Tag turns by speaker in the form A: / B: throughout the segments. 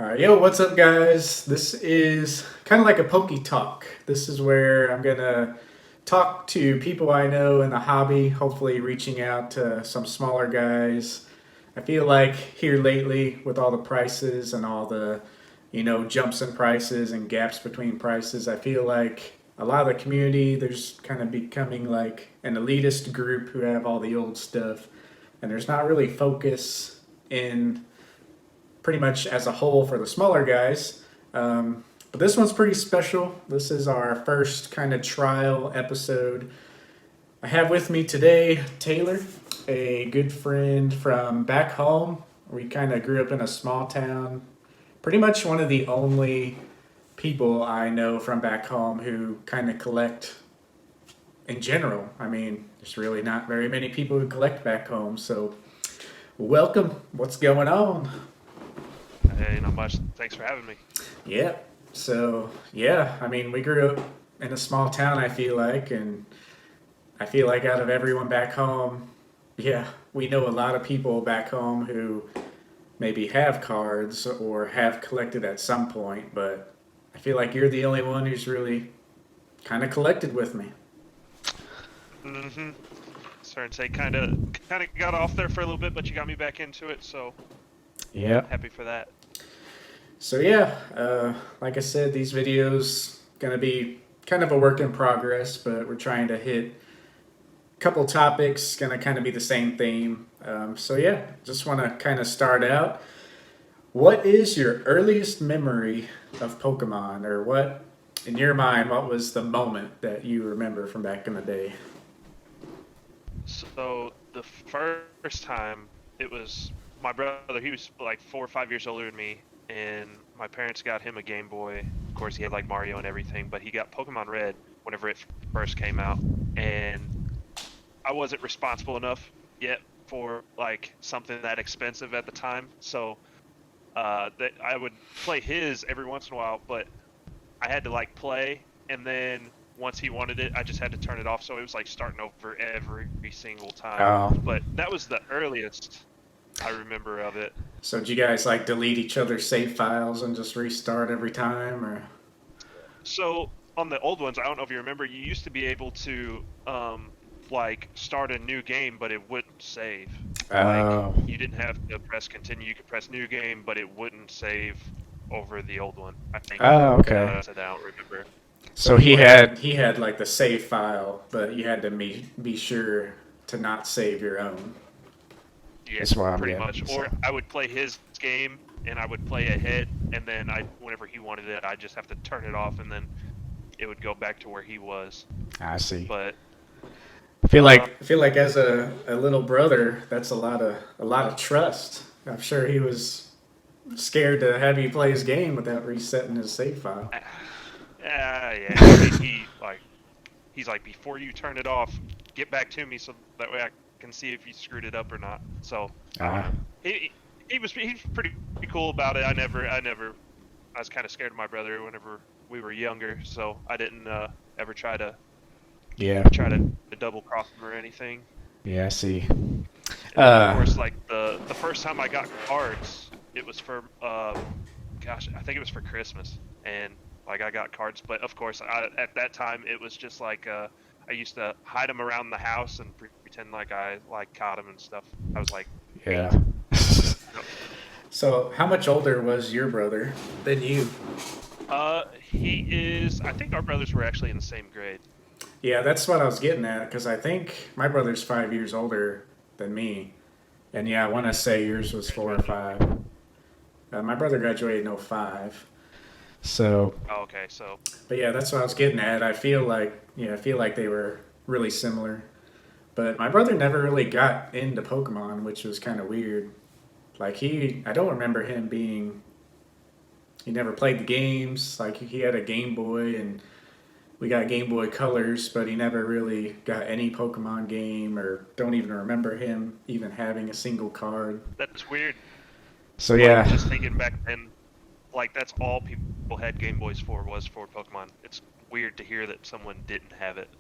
A: All right, yo, what's up, guys? This is kind of like a PokeTalk. This is where I'm gonna talk to people I know in the hobby, hopefully reaching out to some smaller guys. I feel like here lately, with all the prices and all the, jumps in prices and gaps between prices, I feel like a lot of the community, there's kind of becoming like an elitist group who have all the old stuff, and there's not really focus in pretty much as a whole for the smaller guys. But this one's pretty special. This is our first kind of trial episode. I have with me today Taylor, a good friend from back home. We kind of grew up in a small town. Pretty much one of the only people I know from back home who kind of collect in general. I mean, there's really not very many people who collect back home. So, welcome. What's going on?
B: Hey, not much. Thanks for having me.
A: Yeah. So yeah, I mean, we grew up in a small town. I feel like, and I feel like out of everyone back home, yeah, we know a lot of people back home who maybe have cards or have collected at some point. But I feel like you're the only one who's really kind of collected with me.
B: Mm-hmm. Starting to say kind of got off there for a little bit, but you got me back into it, so
A: Yeah.
B: happy for that.
A: So yeah, like I said, these videos gonna be kind of a work in progress, but we're trying to hit couple topics, gonna kind of be the same theme. So yeah, just want to kind of start out. What is your earliest memory of Pokemon, or what, in your mind, what was the moment that you remember from back in the day?
B: So the first time it was my brother. He was like 4 or 5 years older than me, and my parents got him a Game Boy. Of course, he had like Mario and everything, but he got Pokemon Red whenever it first came out, and I wasn't responsible enough yet for like something that expensive at the time. So that I would play his every once in a while, but I had to like play, and then once he wanted it, I just had to turn it off. So it was like starting over every single time.
A: Oh,
B: But that was the earliest I remember of it.
A: so did you guys like delete each other's save files and just restart every time, or?
B: So on the old ones, I don't know if you remember, you used to be able to like start a new game, but it wouldn't save. Like
A: Oh,
B: you didn't have to press continue. You could press new game, but it wouldn't save over the old one. I think.
A: oh,
B: Now
A: okay.
B: that I said that, I don't remember.
A: So he had like the save file, but you had to be sure to not save your own.
B: Yeah,
A: That's what I'm
B: pretty
A: getting.
B: much.
A: So,
B: Or I would play his game and I would play ahead, and then whenever he wanted it, I just have to turn it off, and then it would go back to where he was.
A: I see.
B: But
A: I feel like as a little brother, that's a lot of trust. I'm sure he was scared to have you play his game without resetting his save file.
B: yeah, he's like, before you turn it off, get back to me so that way I can see if you screwed it up or not. So
A: Ah,
B: he he's pretty cool about it. I was kind of scared of my brother whenever we were younger, so I didn't ever
A: yeah,
B: try to double cross him or anything.
A: yeah. I see.
B: And then of
A: Uh,
B: course, like the first time I got cards, it was for gosh, I think it was for Christmas, and like I got cards, but of course at that time it was just like I used to hide them around the house and pretend like I like caught them and stuff. I was like
A: yeah.
B: 8. No.
A: So, how much older was your brother than you?
B: He is. I think our brothers were actually in the same grade.
A: Yeah, that's what I was getting at because I think my brother's 5 years older than me, and yeah, I want to say yours was four or
B: Graduated in
A: five. My brother graduated in '05. So,
B: Oh, okay, so
A: but yeah, that's what I was getting at. I feel like they were really similar. But my brother never really got into Pokemon, which was kind of weird. Like I don't remember him being. He never played the games. Like he had a Game Boy, and we got Game Boy Colors, but he never really got any Pokemon game, or don't even remember him even having a single card.
B: that's weird.
A: So
B: Like
A: yeah,
B: just thinking back then, like that's all people had Game Boys for was for Pokemon. It's weird to hear that someone didn't have it.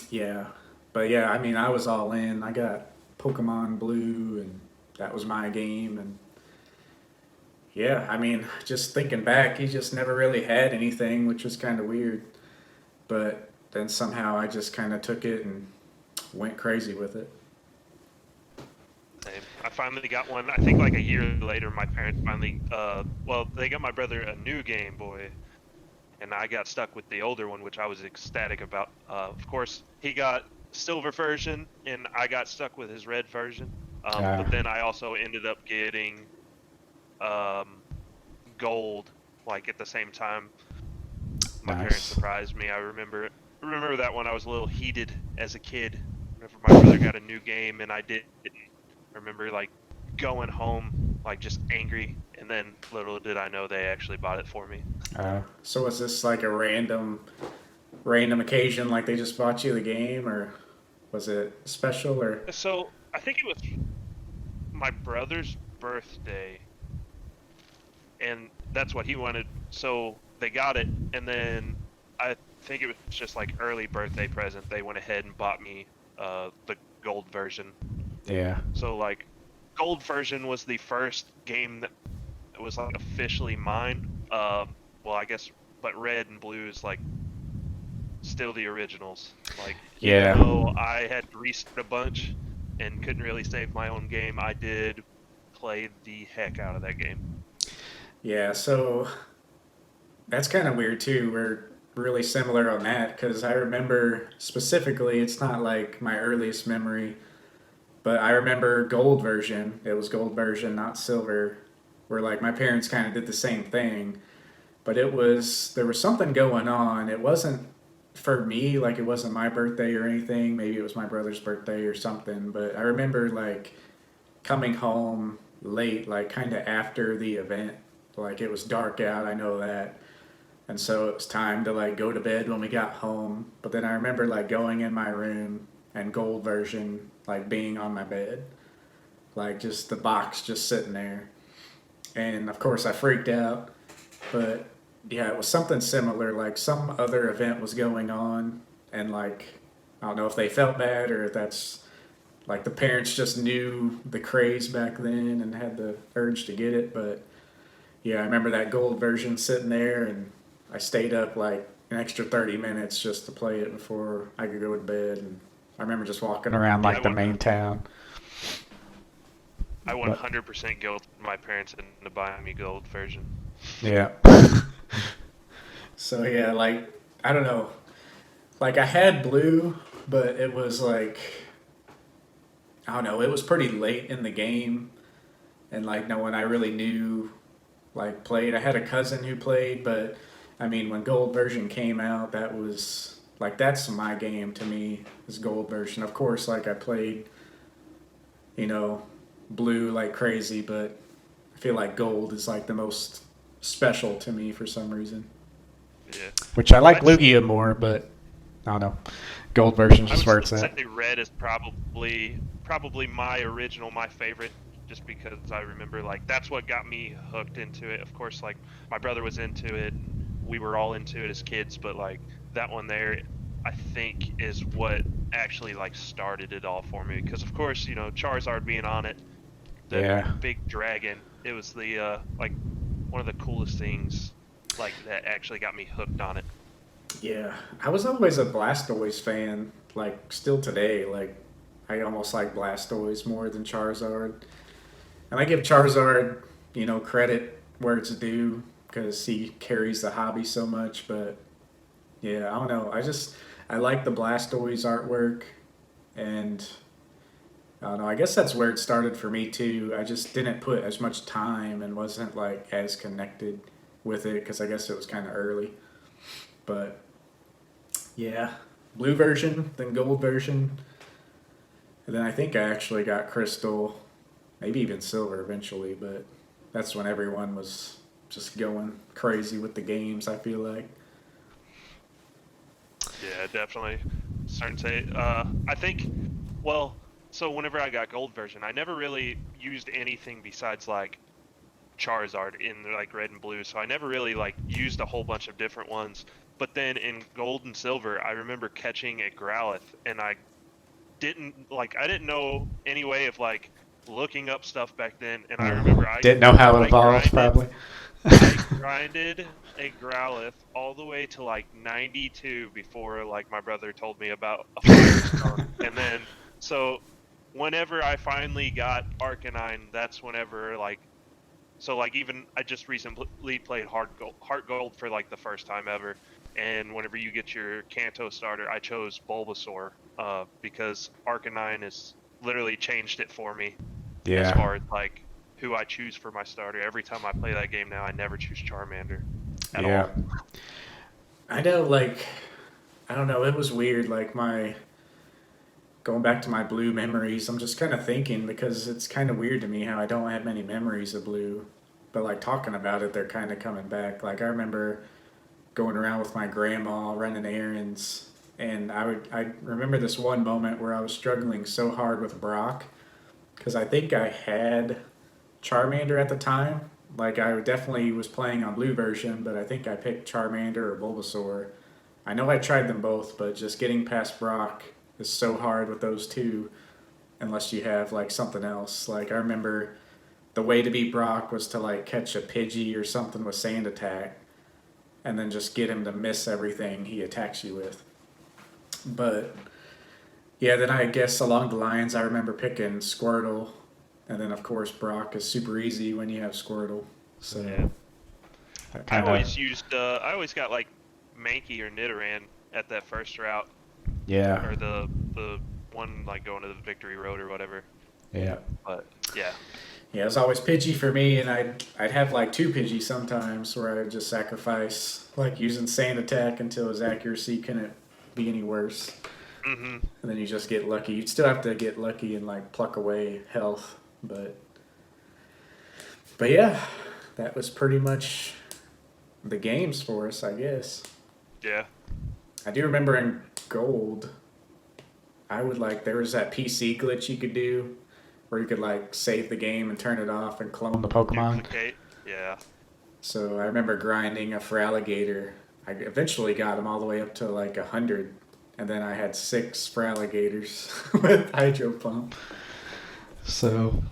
A: yeah, but yeah, I mean, I was all in. I got Pokemon Blue, and that was my game, and yeah, I mean, just thinking back, he just never really had anything, which was kind of weird. But then somehow I just kind of took it and went crazy with it.
B: Same. I finally got one. I think like a year later, my parents finally, well, they got my brother a new Game Boy, and I got stuck with the older one, which I was ecstatic about. Of course, he got silver version, and I got stuck with his red version.
A: Uh,
B: But then I also ended up getting um, gold, like at the same time. My parents
A: nice.
B: surprised me. I remember that one. I was a little heated as a kid. Whenever my brother got a new game and I didn't. I remember like going home like just angry, and then little did I know they actually bought it for me.
A: So was this like a random occasion, like they just bought you the game, or was it special, or?
B: So I think it was my brother's birthday, and that's what he wanted. So they got it, and then I think it was just like early birthday present. They went ahead and bought me the gold version.
A: Yeah.
B: So like, gold version was the first game that was like officially mine. Well, I guess, but red and blue is like still the originals. Like, even
A: Yeah.
B: though I had to restart a bunch and couldn't really save my own game, I did play the heck out of that game.
A: Yeah. So that's kind of weird too. We're really similar on that because I remember specifically, it's not like my earliest memory, but I remember gold version. It was gold version, not silver. Where like my parents kind of did the same thing, but there was something going on. It wasn't for me, like it wasn't my birthday or anything. Maybe it was my brother's birthday or something. But I remember like coming home late, like kind of after the event. Like it was dark out, I know that. And so it was time to like go to bed when we got home. But then I remember like going in my room and gold version like being on my bed. Like just the box just sitting there. And of course I freaked out. But yeah, it was something similar. Like some other event was going on, and like I don't know if they felt bad or if that's like the parents just knew the craze back then and had the urge to get it. But yeah, I remember that gold version sitting there, and I stayed up like an extra 30 minutes just to play it before I could go to bed. And I remember just walking around
B: Yeah,
A: like the main town.
B: I
A: But
B: 100% guilt my parents into buying me gold version.
A: yeah. So yeah, like I don't know. Like I had blue, but it was like I don't know. It was pretty late in the game, and like no one I really knew like played. I had a cousin who played, but I mean when gold version came out, that was like that's my game to me is gold version. Of course, like I played, you know, blue like crazy, but I feel like gold is like the most special to me for some reason.
B: Yeah.
A: Which I like
B: I'd s-
A: Lugia more, but I don't know. Gold version's
B: I
A: just
B: would
A: where
B: still
A: it's
B: say
A: at.
B: red is probably my original, my favorite, just because I remember like that's what got me hooked into it. Of course, like my brother was into it, we were all into it as kids, but like that one there, I think is what actually like started it all for me. Because of course, Charizard being on it, the
A: Yeah.
B: big dragon, it was the like one of the coolest things like that actually got me hooked on it.
A: Yeah, I was always a Blastoise fan. Like still today, like I almost like Blastoise more than Charizard, and I give Charizard, credit where it's due because he carries the hobby so much. But yeah, I don't know. I like the Blastoise artwork, and I don't know. I guess that's where it started for me too. I just didn't put as much time and wasn't like as connected with it because I guess it was kind of early. But yeah, blue version, then gold version, and then I think I actually got crystal, maybe even silver eventually. But that's when everyone was just going crazy with the games. I feel like.
B: Yeah, definitely. Starting to say, I think, well, so whenever I got gold version, I never really used anything besides like Charizard in like red and blue. So I never really like used a whole bunch of different ones. But then in gold and silver, I remember catching a Growlithe, and I didn't know any way of like looking up stuff back then, and I remember
A: Didn't know how it
B: I
A: evolved,
B: grinded
A: probably.
B: I grinded a Growlithe all the way to like 92 before like my brother told me about a Firestone. And then so whenever I finally got Arcanine, that's whenever like so like even I just recently played Heart Gold for like the first time ever. And whenever you get your Kanto starter, I chose Bulbasaur because Arcanine has literally changed it for me as
A: Yeah.
B: far as like who I choose for my starter. Every time I play that game now, I never choose Charmander at
A: Yeah.
B: all.
A: I know, like, I don't know, it was weird. Like, going back to my blue memories, I'm just kind of thinking because it's kind of weird to me how I don't have many memories of blue. But, like, talking about it, they're kind of coming back. Like, I remember going around with my grandma running errands. And I remember this one moment where I was struggling so hard with Brock because I think I had Charmander at the time. Like I definitely was playing on blue version, but I think I picked Charmander or Bulbasaur. I know I tried them both, but just getting past Brock is so hard with those two unless you have like something else. Like I remember the way to beat Brock was to like catch a Pidgey or something with Sand Attack and then just get him to miss everything he attacks you with. But yeah, then I guess along the lines I remember picking Squirtle, and then of course Brock is super easy when you have Squirtle. So
B: Yeah.
A: that
B: I
A: kind of
B: always used I always got like Mankey or Nidoran at that first route
A: yeah,
B: or the one like going to the Victory Road or whatever.
A: yeah,
B: But yeah.
A: yeah. It was always Pidgey for me, and I'd have like two Pidgey sometimes where I would just sacrifice like using Sand Attack until his accuracy couldn't be any worse,
B: Mhm.
A: and then you just get lucky. You'd still have to get lucky and like pluck away health, but yeah, that was pretty much the games for us, I guess.
B: Yeah.
A: I do remember in Gold, I would like there was that PC glitch you could do where you could like save the game and turn it off and clone the Pokemon.
B: Duplicate. Yeah.
A: So I remember grinding a Feraligatr. I eventually got him all the way up to like 100, and then I had 6 Feraligatrs with Hydro Pump. So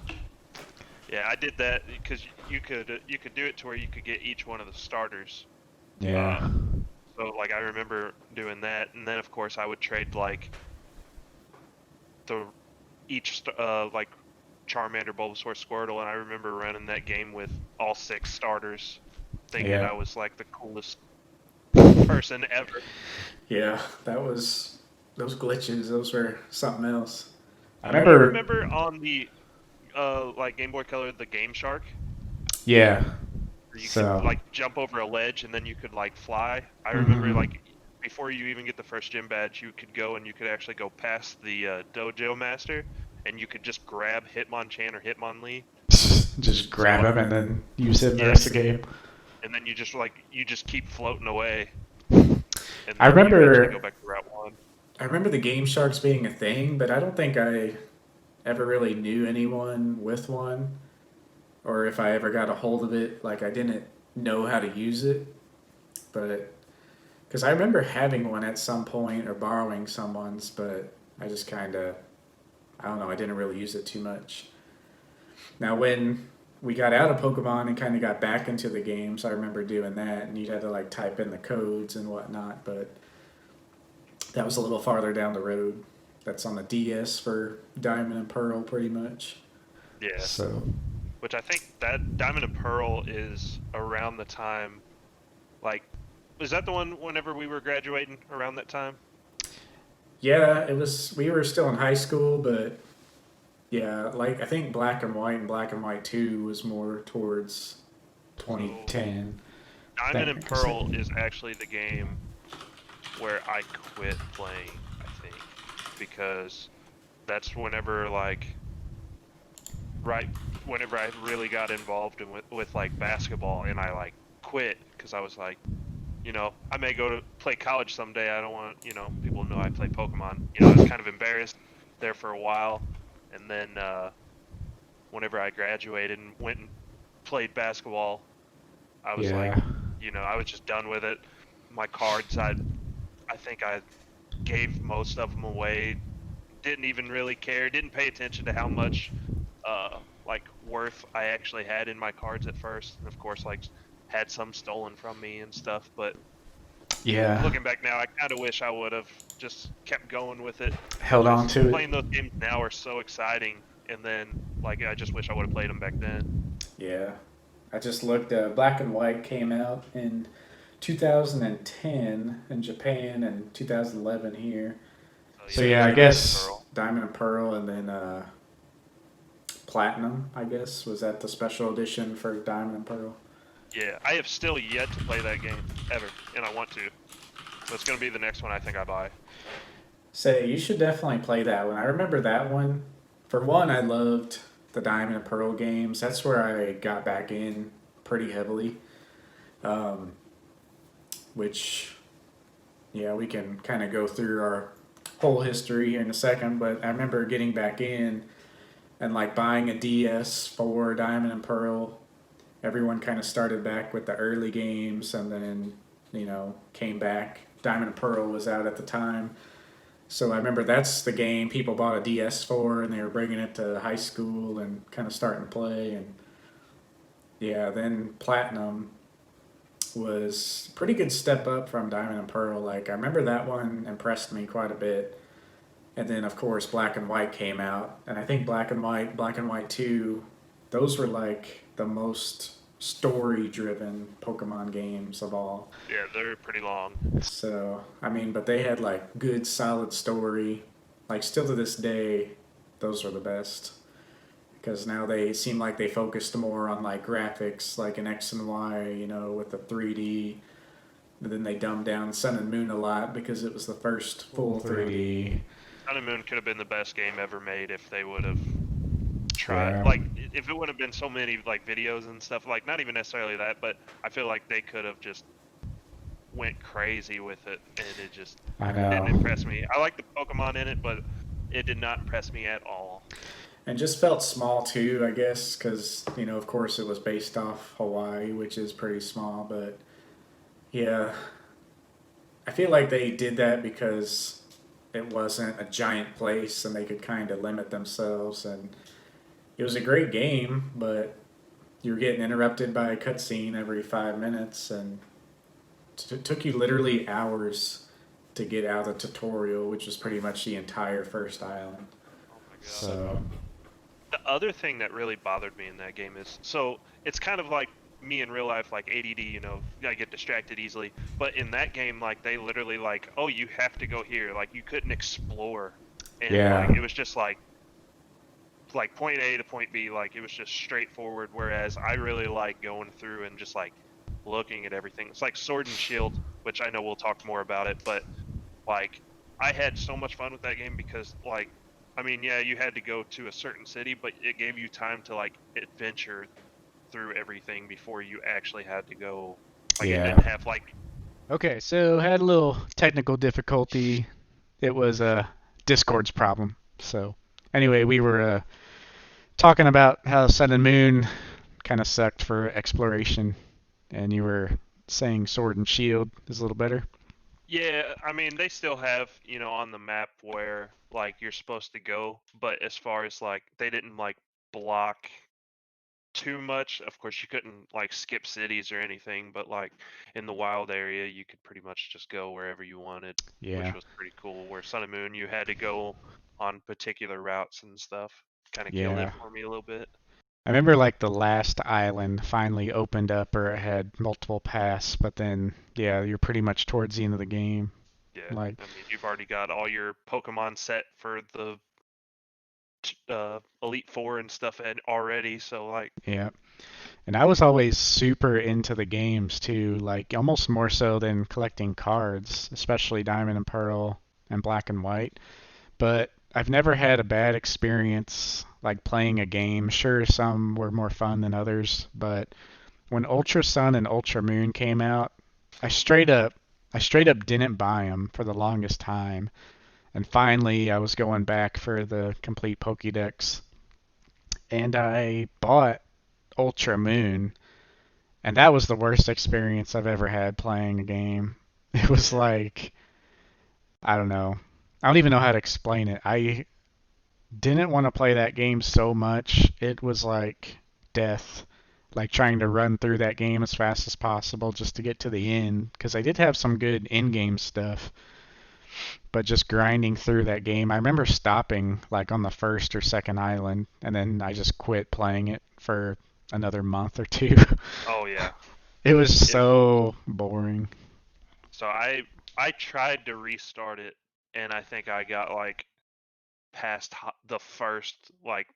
B: Yeah, I did that because you could do it to where you could get each one of the starters.
A: yeah,
B: Uh, so like I remember doing that, and then of course I would trade like the like Charmander, Bulbasaur, Squirtle, and I remember running that game with all 6 starters, thinking
A: yeah,
B: I was like the coolest person ever.
A: yeah. That was those glitches. Those were something else. I
B: You
A: remember.
B: remember on the like Game Boy Color, the Game Shark,
A: Yeah.
B: where you could
A: So.
B: like jump over a ledge and then you could like fly? I remember
A: Mm-hmm.
B: like before you even get the first gym badge, you could go and you could actually go past the dojo master, and you could just grab Hitmonchan or Hitmonlee.
A: Just
B: So
A: grab him and then use him the
B: yeah,
A: rest of the game.
B: and then you just keep floating away, and
A: I
B: then you eventually go
A: remember
B: back to Route One.
A: I remember the Game Sharks being a thing, but I don't think I ever really knew anyone with one, or if I ever got a hold of it. Like I didn't know how to use it, but because I remember having one at some point or borrowing someone's, but I just kind of I don't know. I didn't really use it too much. Now when we got out of Pokemon and kind of got back into the games, I remember doing that, and you'd have to like type in the codes and whatnot, but that was a little farther down the road. That's on the DS for Diamond and Pearl, pretty much.
B: Yeah,
A: So
B: which I think that Diamond and Pearl is around the time, like, was that the one whenever we were graduating around that time?
A: yeah, it was. We were still in high school, but yeah, like I think Black and White and Black and White Two was more towards
B: So
A: 2010.
B: Diamond and
A: That makes
B: Pearl
A: sense.
B: is actually the game where I quit playing, I think, because that's whenever like right whenever I really got involved with like basketball, and I like quit because I was like, I may go to play college someday. I don't want, people to know I play Pokemon. I was kind of embarrassed there for a while, and then whenever I graduated and went and played basketball, I was like,
A: Yeah,
B: I was just done with it. My cards, I think I gave most of them away. Didn't even really care. Didn't pay attention to how much like worth I actually had in my cards at first, and of course like had some stolen from me and stuff. But
A: Yeah,
B: looking back now, I kind of wish I would have just kept going with it.
A: held on
B: Just
A: to it.
B: playing those games now are so exciting, and then like I just wish I would have played them back then.
A: Yeah, I just looked. Black and White came out in 2010 in Japan and 2011 here.
B: So
A: So
B: yeah, it
A: yeah,
B: was
A: I
B: Diamond and
A: guess
B: Pearl.
A: Diamond and Pearl, and then Platinum. I guess was that the special edition for Diamond and Pearl.
B: Yeah, I have still yet to play that game ever, and I want to. So it's gonna be the next one I think I buy.
A: Say you should definitely play that one. I remember that one. For one, I loved the Diamond and Pearl games. That's where I got back in pretty heavily. Um, which yeah, we can kind of go through our whole history here in a second. But I remember getting back in and like buying a DS for Diamond and Pearl. Everyone kind of started back with the early games, and then came back. Diamond and Pearl was out at the time. So I remember that's the game people bought a DS for, and they were bringing it to high school and kind of starting to play. And yeah, then Platinum was a pretty good step up from Diamond and Pearl. Like I remember that one impressed me quite a bit. And then of course Black and White came out, and I think Black and White 2, those were like the most story driven Pokemon games of all.
B: Yeah, they're pretty long.
A: So, I mean, but they had like good, solid story. Like, still to this day, those are the best. Because now they seem like they focused more on like graphics, like an X and Y, with the 3D. But then they dumbed down Sun and Moon a lot because it was the first full 3D.
B: Sun and Moon could have been the best game ever made if they would have tried.
A: Yeah.
B: Like, if it would have been so many like videos and stuff. Like, not even necessarily that, but I feel like they could have just went crazy with it, and it just
A: I
B: didn't
A: know.
B: impress me. I like the Pokemon in it, but it did not impress me at all.
A: And just felt small too, I guess, because, of course it was based off Hawaii, which is pretty small. But yeah, I feel like they did that because it wasn't a giant place and they could kind of limit themselves. And it was a great game, but you were getting interrupted by a cutscene every 5 minutes, and it took you literally hours to get out of the tutorial, which was pretty much the entire first island.
B: Oh my god.
A: So,
B: The other thing that really bothered me in that game is so it's kind of like me in real life, like ADD, I get distracted easily. But in that game, like they literally like, oh, you have to go here. Like you couldn't explore, and
A: yeah.
B: like it was just like point A to point B. Like it was just straightforward. Whereas I really like going through and just like looking at everything. It's like Sword and Shield, which I know we'll talk more about it, but like I had so much fun with that game because like I mean, yeah, you had to go to a certain city, but it gave you time to like adventure through everything before you actually had to go. Like it
A: Yeah.
B: didn't have like
C: Okay, so had a little technical difficulty. It was Discord's problem. So anyway, we were talking about how Sun and Moon kind of sucked for exploration, and you were saying Sword and Shield is a little better.
B: yeah, I mean, they still have, on the map where like you're supposed to go, but as far as like they didn't like block too much. Of course, you couldn't like skip cities or anything, but like in the wild area, you could pretty much just go wherever you wanted, which
C: Yeah,
B: was pretty cool. Where Sun and Moon, you had to go on particular routes and stuff. Kind of killed it
C: yeah.
B: for me a little bit.
C: I remember like the last island finally opened up or it had multiple paths, but then yeah, you're pretty much towards the end of the game.
B: Yeah,
C: Like,
B: I mean, you've already got all your Pokemon set for the Elite Four and stuff already, so like,
C: yeah. And I was always super into the games too, like almost more so than collecting cards, especially Diamond and Pearl and Black and White. But I've never had a bad experience like playing a game. Sure, some were more fun than others, but when Ultra Sun and Ultra Moon came out, I straight up I straight up didn't buy them for the longest time. And finally, I was going back for the complete Pokédex, and I bought Ultra Moon, and that was the worst experience I've ever had playing a game. It was
B: yeah,
C: like, I don't know. I don't even know how to explain it. didn't want to play that game so much. It was like death, like trying to run through that game as fast as possible just to get to the end. Because I did have some good in-game stuff, but just grinding through that game. I remember stopping like on the first or second island, and then I just quit playing it for another month or two.
B: Oh yeah.
C: It was
B: It
C: so boring.
B: so I tried to restart it, and I think I got like past the first like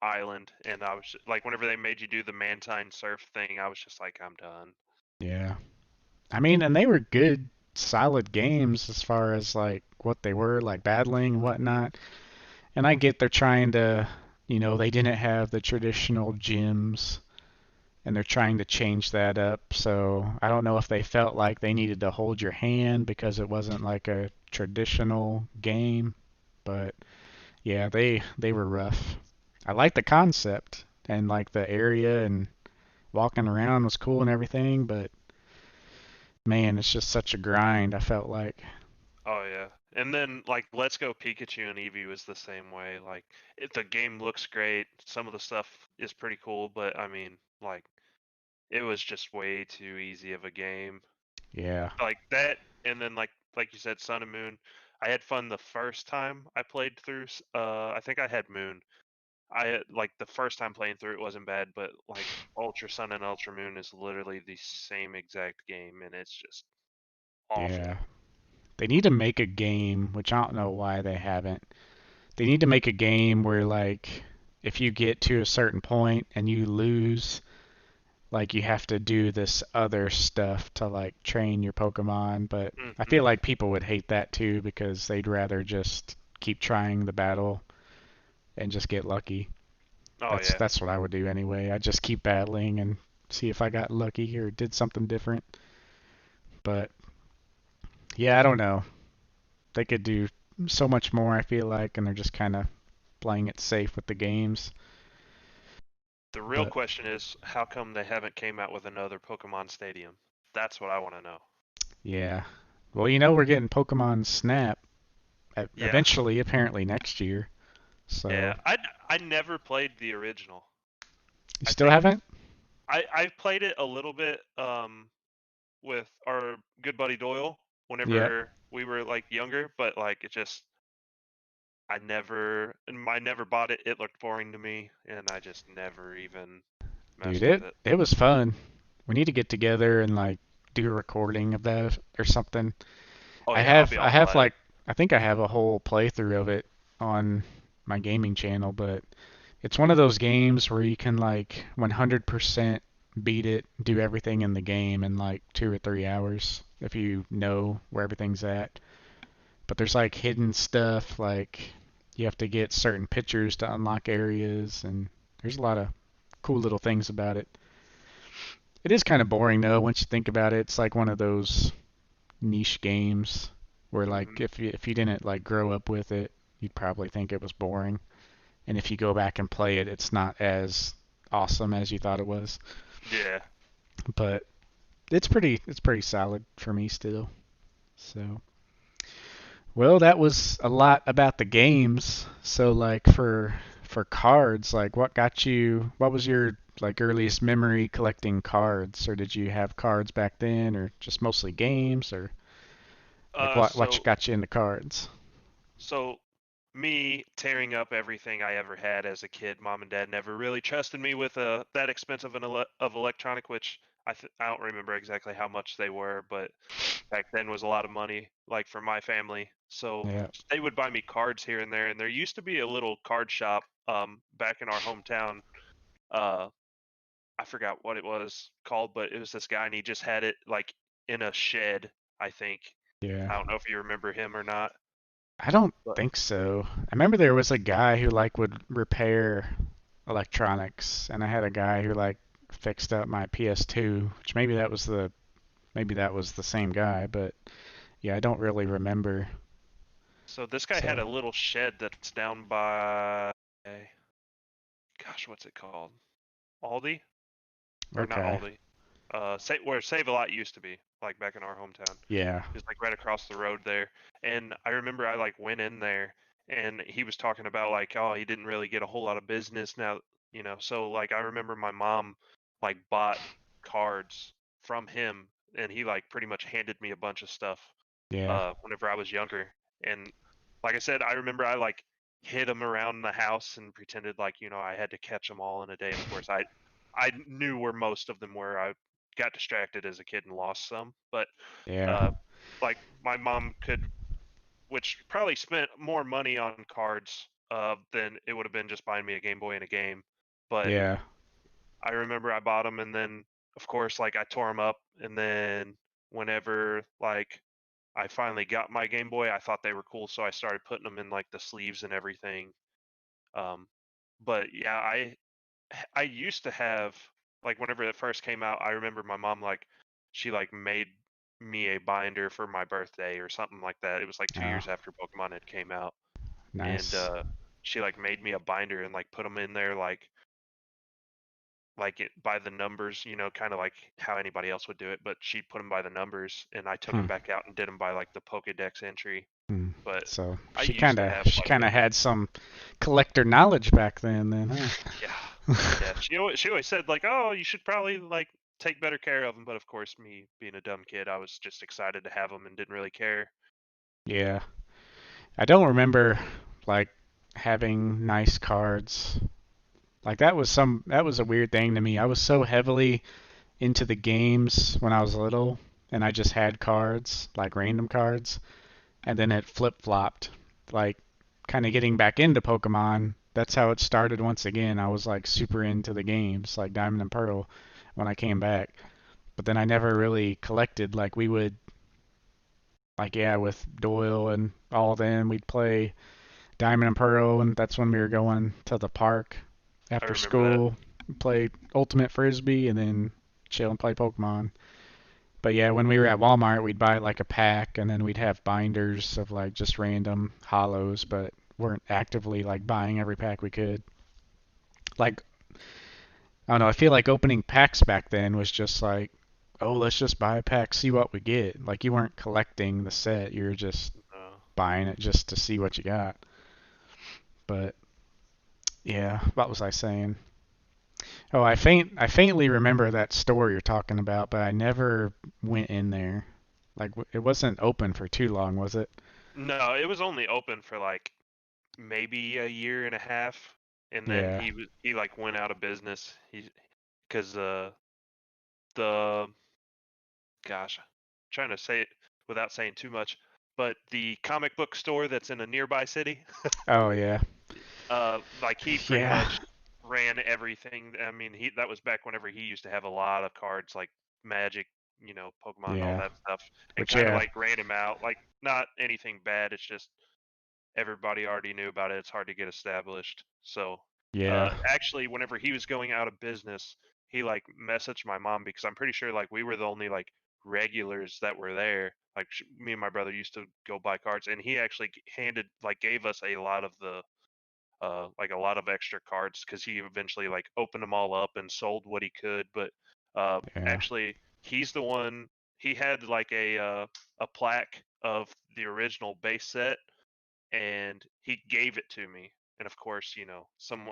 B: island, and I was like, whenever they made you do the Mantine surf thing, I was just like, I'm done.
C: Yeah. I mean, and they were good, solid games as far as like what they were, like battling and whatnot. And I get they're trying to, they didn't have the traditional gyms and they're trying to change that up. So I don't know if they felt like they needed to hold your hand because it wasn't like a traditional game. But yeah, they were rough. I like the concept and like the area and walking around was cool and everything, but man, it's just such a grind. I felt like,
B: Oh yeah. And then like Let's Go Pikachu and Eevee was the same way. Like the game looks great. Some of the stuff is pretty cool, but I mean, like it was just way too easy of a game.
C: yeah,
B: Like that, and then like you said, Sun and Moon. I had fun the first time I played through. I think I had Moon. Like the first time playing through it wasn't bad, but like Ultra Sun and Ultra Moon is literally the same exact game, and it's just awful.
C: yeah. They need to make a game, which I don't know why they haven't. They need to make a game where like if you get to a certain point and you lose, like you have to do this other stuff to like train your Pokemon, but I
B: Hmm.
C: feel like people would hate that too because they'd rather just keep trying the battle and just get lucky.
B: Oh
C: That's
B: yeah.
C: that's what I would do anyway. I'd just keep battling and see if I got lucky or did something different. But yeah, I don't know. They could do so much more, I feel like, and they're just kind of playing it safe with the games.
B: The real
C: But
B: question is, how come they haven't came out with another Pokemon Stadium? That's what I want to know.
C: yeah. Well, we're getting Pokemon Snap
B: Yeah.
C: eventually, apparently next year.
B: Yeah.
C: So
B: I never played the original.
C: you
B: I
C: still
B: think
C: haven't?
B: I played it a little bit with our good buddy Doyle
C: Yeah.
B: whenever we were like younger, but like it just I never bought it. It looked boring to me, and I just never even
C: Dude,
B: messed with
C: it
B: it.
C: it was fun. We need to get together and like do a recording of that or something.
B: Oh
C: I
B: yeah, I'll
C: have
B: be
C: I
B: all
C: have
B: about it.
C: like I think I have a whole playthrough of it on my gaming channel, but it's one of those games where you can like 100% beat it, do everything in the game in like 2 or 3 hours if you know where everything's at. But there's like hidden stuff, like you have to get certain pictures to unlock areas, and there's a lot of cool little things about it. It is kind of boring though once you think about it. It's like one of those niche games where like
B: Hmm.
C: if you didn't like grow up with it, you'd probably think it was boring. And if you go back and play it, it's not as awesome as you thought it was.
B: Yeah.
C: But it's pretty solid for me still. So, well, that was a lot about the games. So like for cards, like what was your like earliest memory collecting cards, or did you have cards back then or just mostly games, or like
B: Uh,
C: what
B: so
C: got you into cards?
B: so me tearing up everything I ever had as a kid, mom and dad never really trusted me with that expensive of electronic, which I don't remember exactly how much they were, but back then was a lot of money, like for my family. So
C: Yeah.
B: they would buy me cards here and there, and there used to be a little card shop back in our hometown. Uh, I forgot what it was called, but it was this guy, and he just had it like in a shed. I think
C: Yeah.
B: I don't know if you remember him or not,
C: I don't
B: but
C: think so. I remember there was a guy who like would repair electronics, and I had a guy who like fixed up my PS2, which maybe that was the same guy, but yeah, I don't really remember.
B: so this guy had
C: So,
B: a little shed that's down by, gosh, what's it called? Aldi or not
C: okay.
B: Aldi? Where Save a Lot used to be, like back in our hometown.
C: Yeah.
B: It was like right across the road there. And I remember I like went in there and he was talking about like, oh, he didn't really get a whole lot of business now, So like I remember my mom like bought cards from him, and he like pretty much handed me a bunch of stuff
C: Yeah.
B: whenever I was younger. And like I said, I remember I like hid them around the house and pretended like, I had to catch them all in a day. Of course, I knew where most of them were. I got distracted as a kid and lost some, but
C: Yeah.
B: uh, like my mom could, which probably spent more money on cards than it would have been just buying me a Game Boy and a game. But
C: Yeah.
B: I remember I bought them, and then of course like I tore them up, and then whenever like I finally got my Game Boy, I thought they were cool, so I started putting them in like the sleeves and everything. Um, but yeah, I used to have like whenever it first came out, I remember my mom like she like made me a binder for my birthday or something like that. It was like two
C: Oh,
B: years after Pokemon had came out, and
C: nice.
B: she like made me a binder and like put them in there like it by the numbers, kind of like how anybody else would do it, but she put them by the numbers, and I took
C: Hmm.
B: them back out and did them by like the Pokédex entry.
C: Hmm.
B: But
C: So
B: I
C: she
B: used
C: kind
B: to
C: of
B: have
C: she
B: quite a
C: kind
B: bit.
C: of had some collector knowledge back then,
B: Yeah,
C: huh?
B: yeah. She always said like, oh, you should probably like take better care of them. But of course, me being a dumb kid, I was just excited to have them and didn't really care.
C: Yeah. I don't remember like having nice cards. Like that was a weird thing to me. I was so heavily into the games when I was little, and I just had cards, like random cards, and then it flip-flopped. Like kind of getting back into Pokemon, that's how it started once again. I was like super into the games, like Diamond and Pearl when I came back. But then I never really collected like we would like yeah, with Doyle and all them, we'd play Diamond and Pearl, and that's when we were going to the park
B: I
C: after
B: remember that.
C: school, play Ultimate Frisbee, and then chill and play Pokemon. But yeah, when we were at Walmart, we'd buy like a pack, and then we'd have binders of like just random hollows, but weren't actively like buying every pack we could. Like, I don't know, I feel like opening packs back then was just like, oh, let's just buy a pack, see what we get. Like, you weren't collecting the set, you were just
B: Uh,
C: buying it just to see what you got. But yeah, what was I saying? Oh, I faintly remember that store you're talking about, but I never went in there. Like it wasn't open for too long, was it?
B: no, it was only open for like maybe a year and a half, and then
C: Yeah.
B: he like went out of business. He because the gosh, trying to say it without saying too much, but the comic book store that's in a nearby city,
C: Oh yeah.
B: like he pretty
C: Yeah.
B: much ran everything. I mean, he that was back whenever he used to have a lot of cards like Magic, Pokemon, all
C: Yeah.
B: that stuff, and
C: Which
B: kind of
C: yeah.
B: like ran him out. Like not anything bad. It's just everybody already knew about it. It's hard to get established. So,
C: Yeah.
B: actually, whenever he was going out of business, he like messaged my mom because I'm pretty sure like we were the only like regulars that were there. Like me and my brother used to go buy cards, and he actually gave us a lot of the like a lot of extra cards because he eventually like opened them all up and sold what he could. But
C: Yeah.
B: actually, he's the one. He had like a plaque of the original base set, and he gave it to me. And of course, some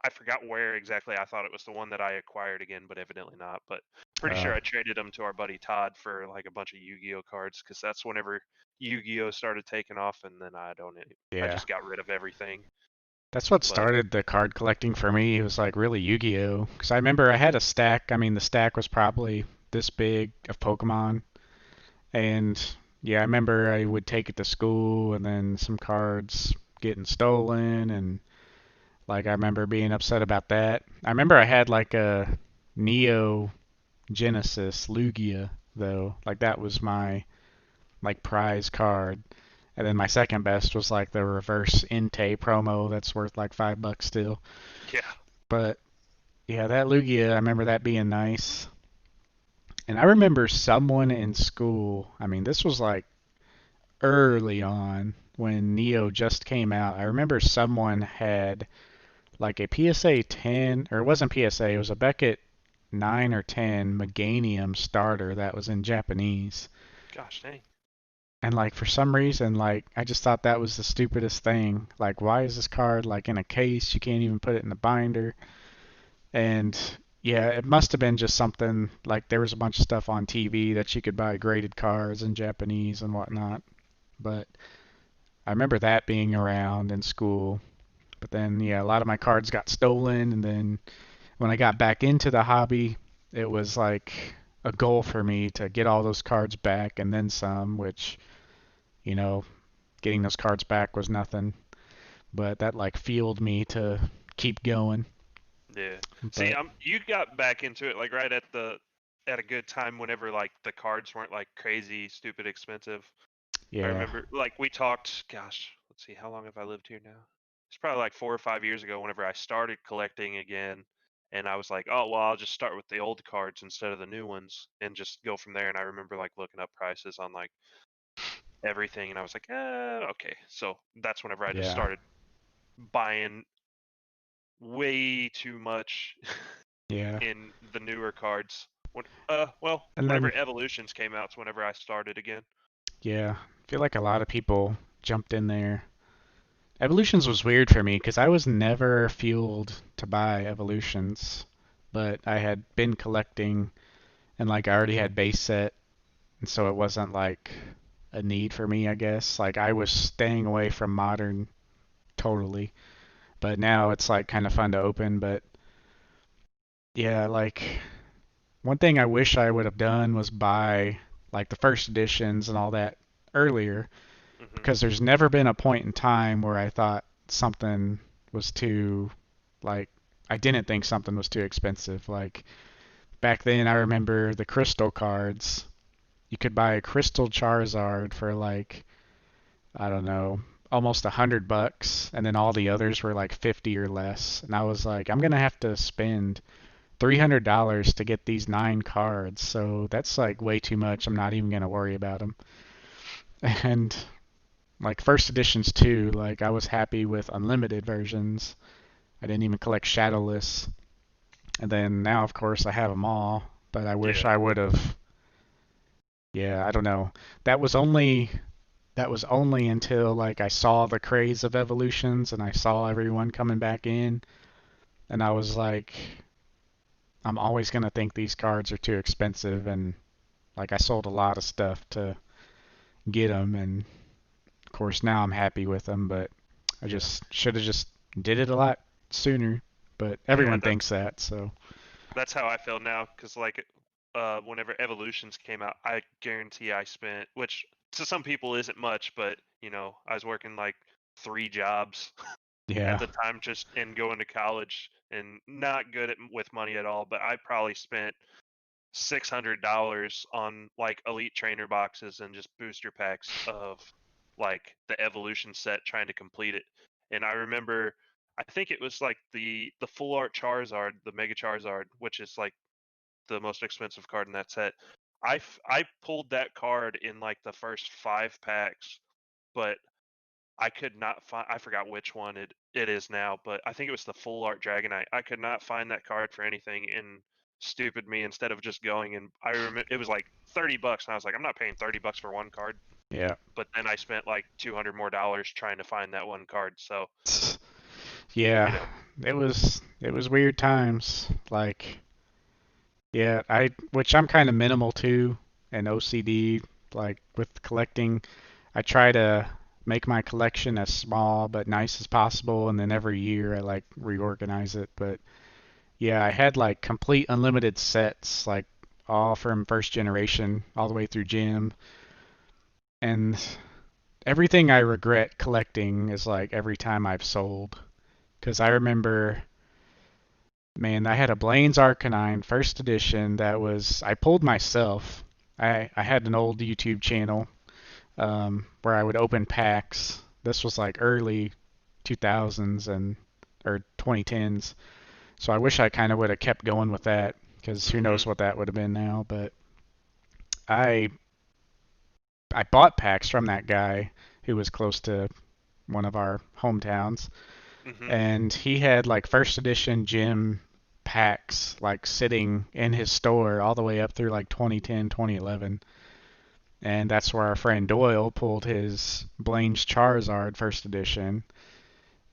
B: I forgot where exactly. I thought it was the one that I acquired again, but evidently not. But pretty
C: Uh
B: sure I traded them to our buddy Todd for like a bunch of Yu-Gi-Oh cards because that's whenever Yu-Gi-Oh started taking off, and then I
C: yeah.
B: just got rid of everything.
C: That's what
B: But
C: started the card collecting for me. It was like really Yu-Gi-Oh! Because I remember I had a stack. I mean, the stack was probably this big of Pokemon. And yeah, I remember I would take it to school and then some cards getting stolen and like I remember being upset about that. I remember I had like a Neo Genesis Lugia though. Like that was my like prize card. And then my second best was like the reverse Entei promo that's worth like $5 still.
B: yeah,
C: But yeah, that Lugia, I remember that being nice. And I remember someone in school, I mean, this was like early on when Neo just came out. I remember someone had like a PSA 10, or it wasn't PSA, it was a Beckett 9 or 10 Meganium starter that was in Japanese.
B: gosh dang.
C: And like for some reason, like I just thought that was the stupidest thing. Like, why is this card like in a case? You can't even put it in the binder. And yeah, it must have been just something like there was a bunch of stuff on TV that you could buy graded cards in Japanese and
B: Hmm.
C: whatnot. But I remember that being around in school. But then, yeah, a lot of my cards got stolen. And then when I got back into the hobby, it was like a goal for me to get all those cards back and then some, which, you know, getting those cards back was nothing. But that like fueled me to keep going.
B: Yeah. See,
C: But
B: you got back into it like right at a good time whenever like the cards weren't like crazy, stupid expensive. I
C: yeah,
B: remember like we talked, gosh, let's see, how long have I lived here now? It's probably like 4 or 5 years ago whenever I started collecting again. And I was like, oh, well, I'll just start with the old cards instead of the new ones and just go from there. And I remember like looking up prices on like everything. And I was like, okay. So that's whenever I just
C: yeah,
B: started buying way too much
C: yeah.
B: in the newer cards. Well,
C: And
B: whenever
C: then,
B: Evolutions came out, it's whenever I started again.
C: yeah, I feel like a lot of people jumped in there. Evolutions was weird for me because I was never fueled to buy Evolutions, but I had been collecting and like I already had base set, and so it wasn't like a need for me, I guess. Like I was staying away from modern totally, but now it's like kind of fun to open. But yeah, like one thing I wish I would have done was buy like the first editions and all that earlier
B: Hmm.
C: because there's never been a point in time where I thought something was too like I didn't think something was too expensive. Like back then I remember the crystal cards. You could buy a crystal Charizard for like I don't know, almost $100, and then all the others were like 50 or less. And I was like, I'm gonna have to spend $300 to get these 9 cards, so that's like way too much. I'm not even gonna worry about them. And like first editions too, like I was happy with unlimited versions. I didn't even collect shadowless. And then now, of course, I have them all. But I wish
B: Yeah.
C: I would have. Yeah, I don't know. That was only that was only until like I saw the craze of evolutions and I saw everyone coming back in, and I was like, I'm always gonna think these cards are too expensive, and like I sold a lot of stuff to get them, and of course now I'm happy with them, but I
B: Yeah.
C: just should have just did it a lot sooner. But
B: Yeah,
C: everyone thinks that, so
B: that's how I feel now. Cause like, whenever Evolutions came out, I guarantee I spent, which to some people isn't much, but I was working like 3 jobs at
C: yeah,
B: the time, just and going to college, and not good with money at all. But I probably spent $600 on like elite trainer boxes and just booster packs of like the evolution set trying to complete it. And I remember I think it was like the full art Charizard, the Mega Charizard, which is like the most expensive card in that set. I pulled that card in like the first 5 packs, but I could not find. I forgot which one it is now, but I think it was the full art Dragonite. I could not find that card for anything, and stupid me, instead of just going and I remember it was like $30, and I was like, I'm not paying $30 for one card.
C: yeah.
B: But then I spent like $200 more trying to find that one card. So you
C: Yeah,
B: know,
C: it was weird times. Like, yeah, I which I'm kind of minimal to and OCD like with collecting. I try to make my collection as small but nice as possible, and then every year I like reorganize it. But yeah, I had like complete unlimited sets, like all from first generation all the way through gym, and everything I regret collecting is like every time I've sold. Because I remember, man, I had a Blaine's Arcanine first edition that was I pulled myself. I had an old YouTube channel where I would open packs. This was like early 2000s and or 2010s. So I wish I kind of would have kept going with that because who
B: hmm
C: knows what that would have been now. But I I bought packs from that guy who was close to one of our hometowns,
B: hmm
C: and he had like first edition gym packs like sitting in his store all the way up through like 2010, 2011. and that's where our friend Doyle pulled his Blaine's Charizard first edition,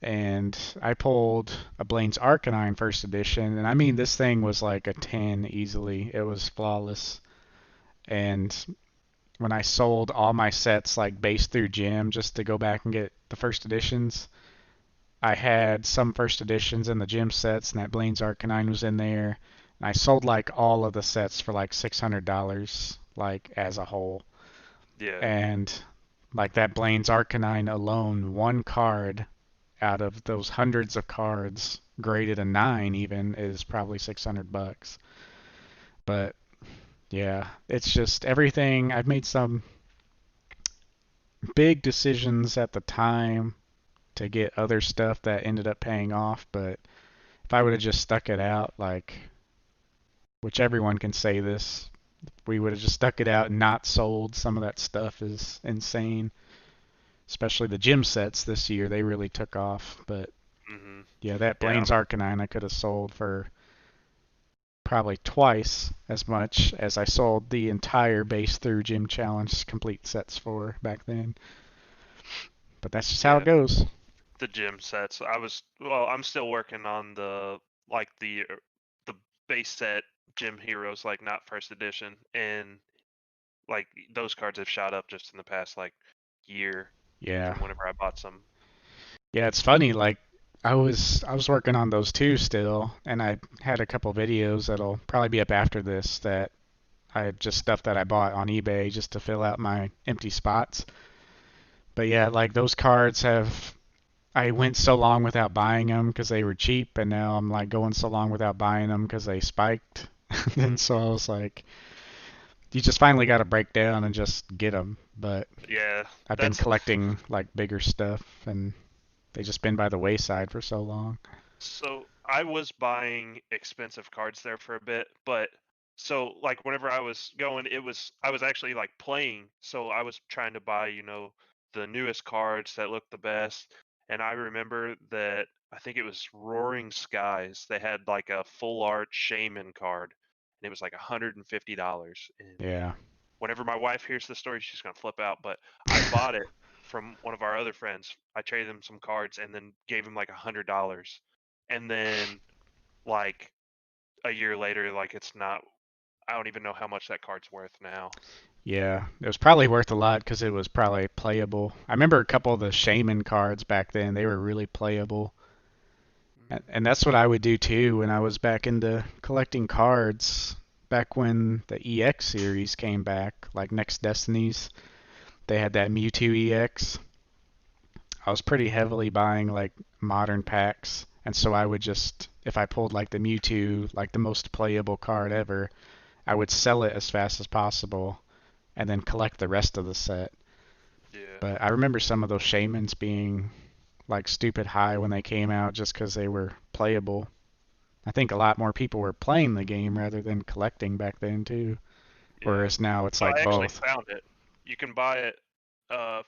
C: and I pulled a Blaine's Arcanine first edition, and I mean this thing was like a 10 easily. It was flawless. And when I sold all my sets like base through gym just to go back and get the first editions, I had some first editions in the gym sets, and that Blaine's Arcanine was in there. And I sold like all of the sets for like $600, like as a whole.
B: Yeah.
C: And like that Blaine's Arcanine alone, one card out of those hundreds of cards, graded a 9 even, is probably $600. But yeah, it's just everything. I've made some big decisions at the time to get other stuff that ended up paying off, but if I would have just stuck it out, like, which everyone can say this, we would have just stuck it out and not sold. Some of that stuff is insane, especially the gym sets this year. They really took off, but
B: Mhm.
C: yeah, that
B: Yeah.
C: Blaine's Arcanine I could have sold for probably twice as much as I sold the entire base through gym challenge complete sets for back then. But that's just how it
B: Yeah.
C: goes.
B: The gym sets. I'm still working on the base set gym heroes, like not first edition, and like those cards have shot up just in the past like year
C: Yeah.
B: from whenever I bought some.
C: Yeah, it's funny, like I was working on those too still, and I had a couple videos that'll probably be up after this that I had just stuff that I bought on eBay just to fill out my empty spots. But yeah, like those cards have I went so long without buying them because they were cheap, and now I'm like going so long without buying them because they spiked. And so I was like, you just finally got to break down and just get them. But
B: Yeah,
C: I've been
B: that's
C: collecting like bigger stuff, and they just been by the wayside for so long.
B: so I was buying expensive cards there for a bit, but so like whenever I was going, I was actually like playing, so I was trying to buy, the newest cards that looked the best. And I remember that I think it was Roaring Skies. They had like a full art Shaman card, and it was like $150. And
C: Yeah.
B: whenever my wife hears the story, she's gonna flip out. But I bought it from one of our other friends. I traded him some cards and then gave him like $100. And then like a year later, like it's not. I don't even know how much that card's worth now.
C: Yeah, it was probably worth a lot because it was probably playable. I remember a couple of the Shaman cards back then. They were really playable. And that's what I would do too when I was back into collecting cards. Back when the EX series came back, like Next Destinies, they had that Mewtwo EX. I was pretty heavily buying like modern packs. And so I would just, if I pulled like the Mewtwo, like the most playable card ever, I would sell it as fast as possible and then collect the rest of the set.
B: Yeah.
C: But I remember some of those shamans being like stupid high when they came out just because they were playable. I think a lot more people were playing the game rather than collecting back then too.
B: Yeah.
C: Whereas now it's
B: Oh,
C: like
B: I actually
C: both.
B: found it. You can buy it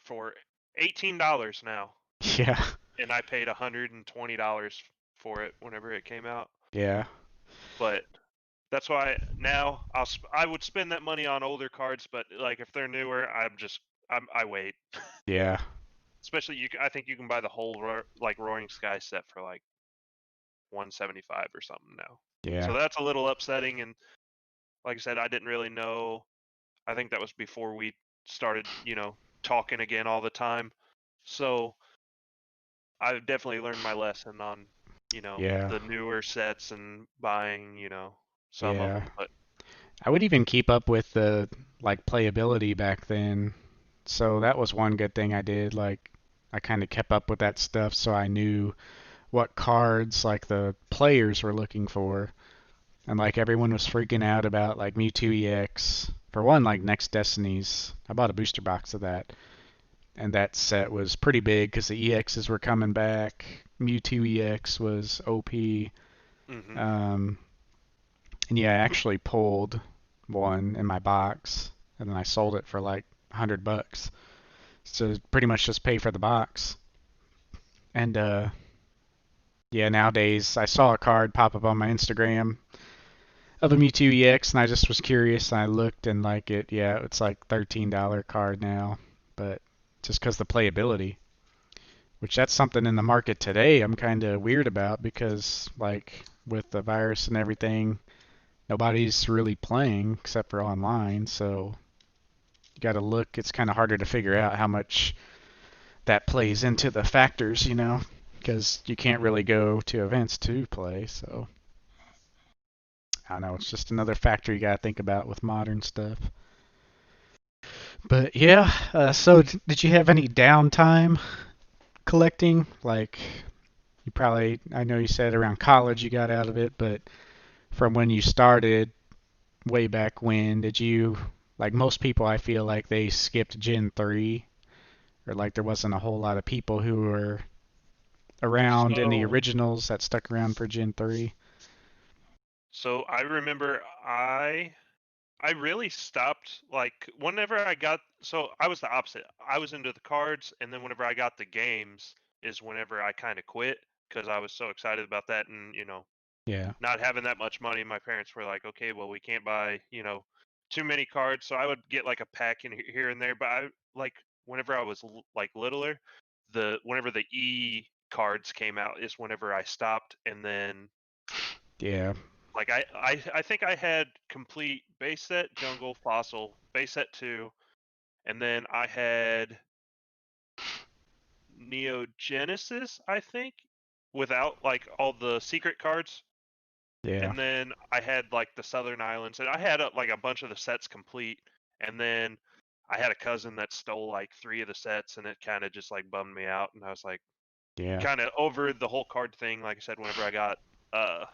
B: for $18 now,
C: Yeah,
B: and I paid $120 for it whenever it came out.
C: yeah,
B: But that's why now I would spend that money on older cards, but like if they're newer, I wait.
C: yeah,
B: Especially I think you can buy the whole like Roaring Sky set for like 175 or something now. So
C: yeah,
B: that's a little upsetting. And like I said, I didn't really know. I think that was before we started, talking again all the time. So I've definitely learned my lesson on,
C: yeah,
B: the newer sets and buying, some of
C: yeah.
B: them. But
C: I would even keep up with the like playability back then. So that was one good thing I did. Like I kind of kept up with that stuff so I knew what cards like the players were looking for. And like everyone was freaking out about like Mewtwo EX. For one, like Next Destinies, I bought a booster box of that, and that set was pretty big because the EXs were coming back. Mewtwo EX was OP.
B: hmm
C: Um, and yeah, I actually pulled one in my box, and then I sold it for like $100. So pretty much just pay for the box. And yeah, nowadays I saw a card pop up on my Instagram. of a Mewtwo EX, and I just was curious. And I looked and like it, yeah, it's like $13 card now, but just because the playability, which that's something in the market today I'm kind of weird about because like with the virus and everything, nobody's really playing except for online, so you got to look. It's kind of harder to figure out how much that plays into the factors, because you can't really go to events to play. So I don't know. It's just another factor you got to think about with modern stuff. But yeah, so did you have any downtime collecting? Like you probably, I know you said around college you got out of it, but from when you started way back when, did you, like most people, I feel like they skipped Gen 3, or like there wasn't a whole lot of people who were around in the
B: So,
C: originals that stuck around for Gen 3.
B: so I remember I really stopped like whenever I got so I was the opposite. I was into the cards, and then whenever I got the games is whenever I kind of quit because I was so excited about that, and
C: Yeah,
B: not having that much money, my parents were like, okay, well, we can't buy too many cards, so I would get like a pack in here and there. But I like whenever I was like littler, the whenever the E cards came out is whenever I stopped, and then
C: yeah,
B: like I think I had complete base set, jungle, fossil, base set two, and then I had Neo Genesis, I think, without like all the secret cards.
C: yeah,
B: And then I had like the Southern Islands, and I had like a bunch of the sets complete. And then I had a cousin that stole like three of the sets, and it kind of just like bummed me out. And I was like,
C: yeah,
B: kind of over the whole card thing. Like I said, uh,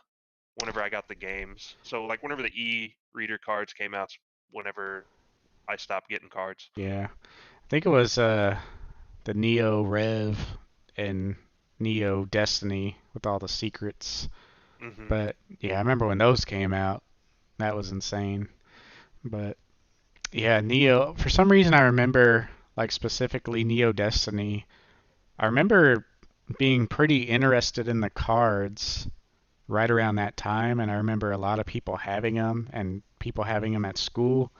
B: whenever I got the games. So like whenever the e-reader cards came out, whenever I stopped getting cards.
C: yeah. I think it was the Neo Rev and Neo Destiny with all the secrets.
B: Hmm.
C: But yeah, I remember when those came out. That was insane. But yeah, Neo. For some reason, I remember like specifically Neo Destiny. I remember being pretty interested in the cards right around that time, and I remember a lot of people having them and people having them at school.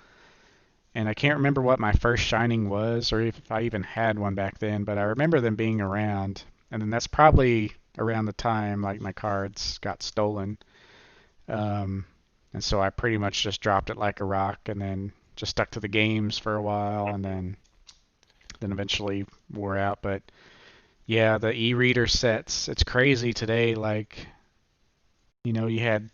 C: And I can't remember what my first shining was or if I even had one back then, but I remember them being around. And then that's probably around the time like my cards got stolen. Um, and so I pretty much just dropped it like a rock and then just stuck to the games for a while and
B: Hmm.
C: then eventually wore out. But yeah, the e-reader sets, it's crazy today. Like, you had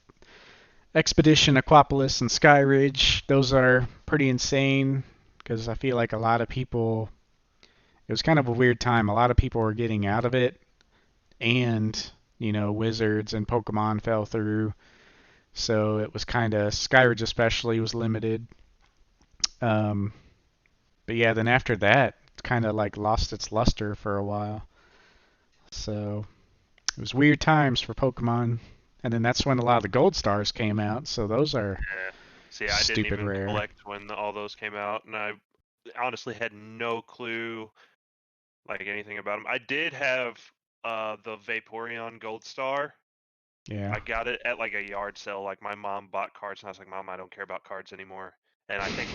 C: Expedition, Aquapolis, and Skyridge. Those are pretty insane because I feel like a lot of people, it was kind of a weird time. A lot of people were getting out of it, and, Wizards and Pokemon fell through. So it was kind of, Skyridge especially was limited. Um, but yeah, then after that, it kind of like lost its luster for a while. So it was weird times for Pokemon. And then that's when a lot of the Gold Stars came out. So those are
B: Yeah. See, I didn't
C: stupid
B: even
C: rare.
B: collect when all those came out, and I honestly had no clue like anything about them. I did have the Vaporeon Gold Star.
C: Yeah,
B: I got it at like a yard sale. Like my mom bought cards, and I was like, "Mom, I don't care about cards anymore." And I think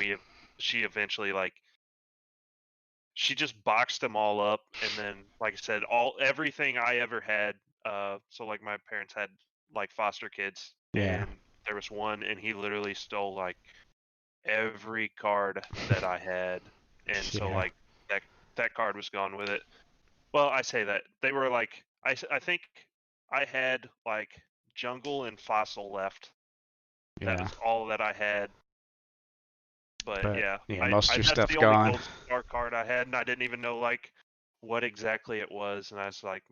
B: she eventually like she just boxed them all up, and then like I said, everything I ever had. So like my parents had like foster kids,
C: yeah,
B: and there was one, and he literally stole like every card that I had, and so
C: yeah,
B: like that that card was gone with it. Well, I say that they were like I think I had like jungle and fossil left. That
C: yeah.
B: was all that I had. But
C: But
B: yeah,
C: yeah, most of
B: I
C: your
B: that's
C: stuff
B: the only
C: gone.
B: gold star card I had, and I didn't even know like what exactly it was, and I was like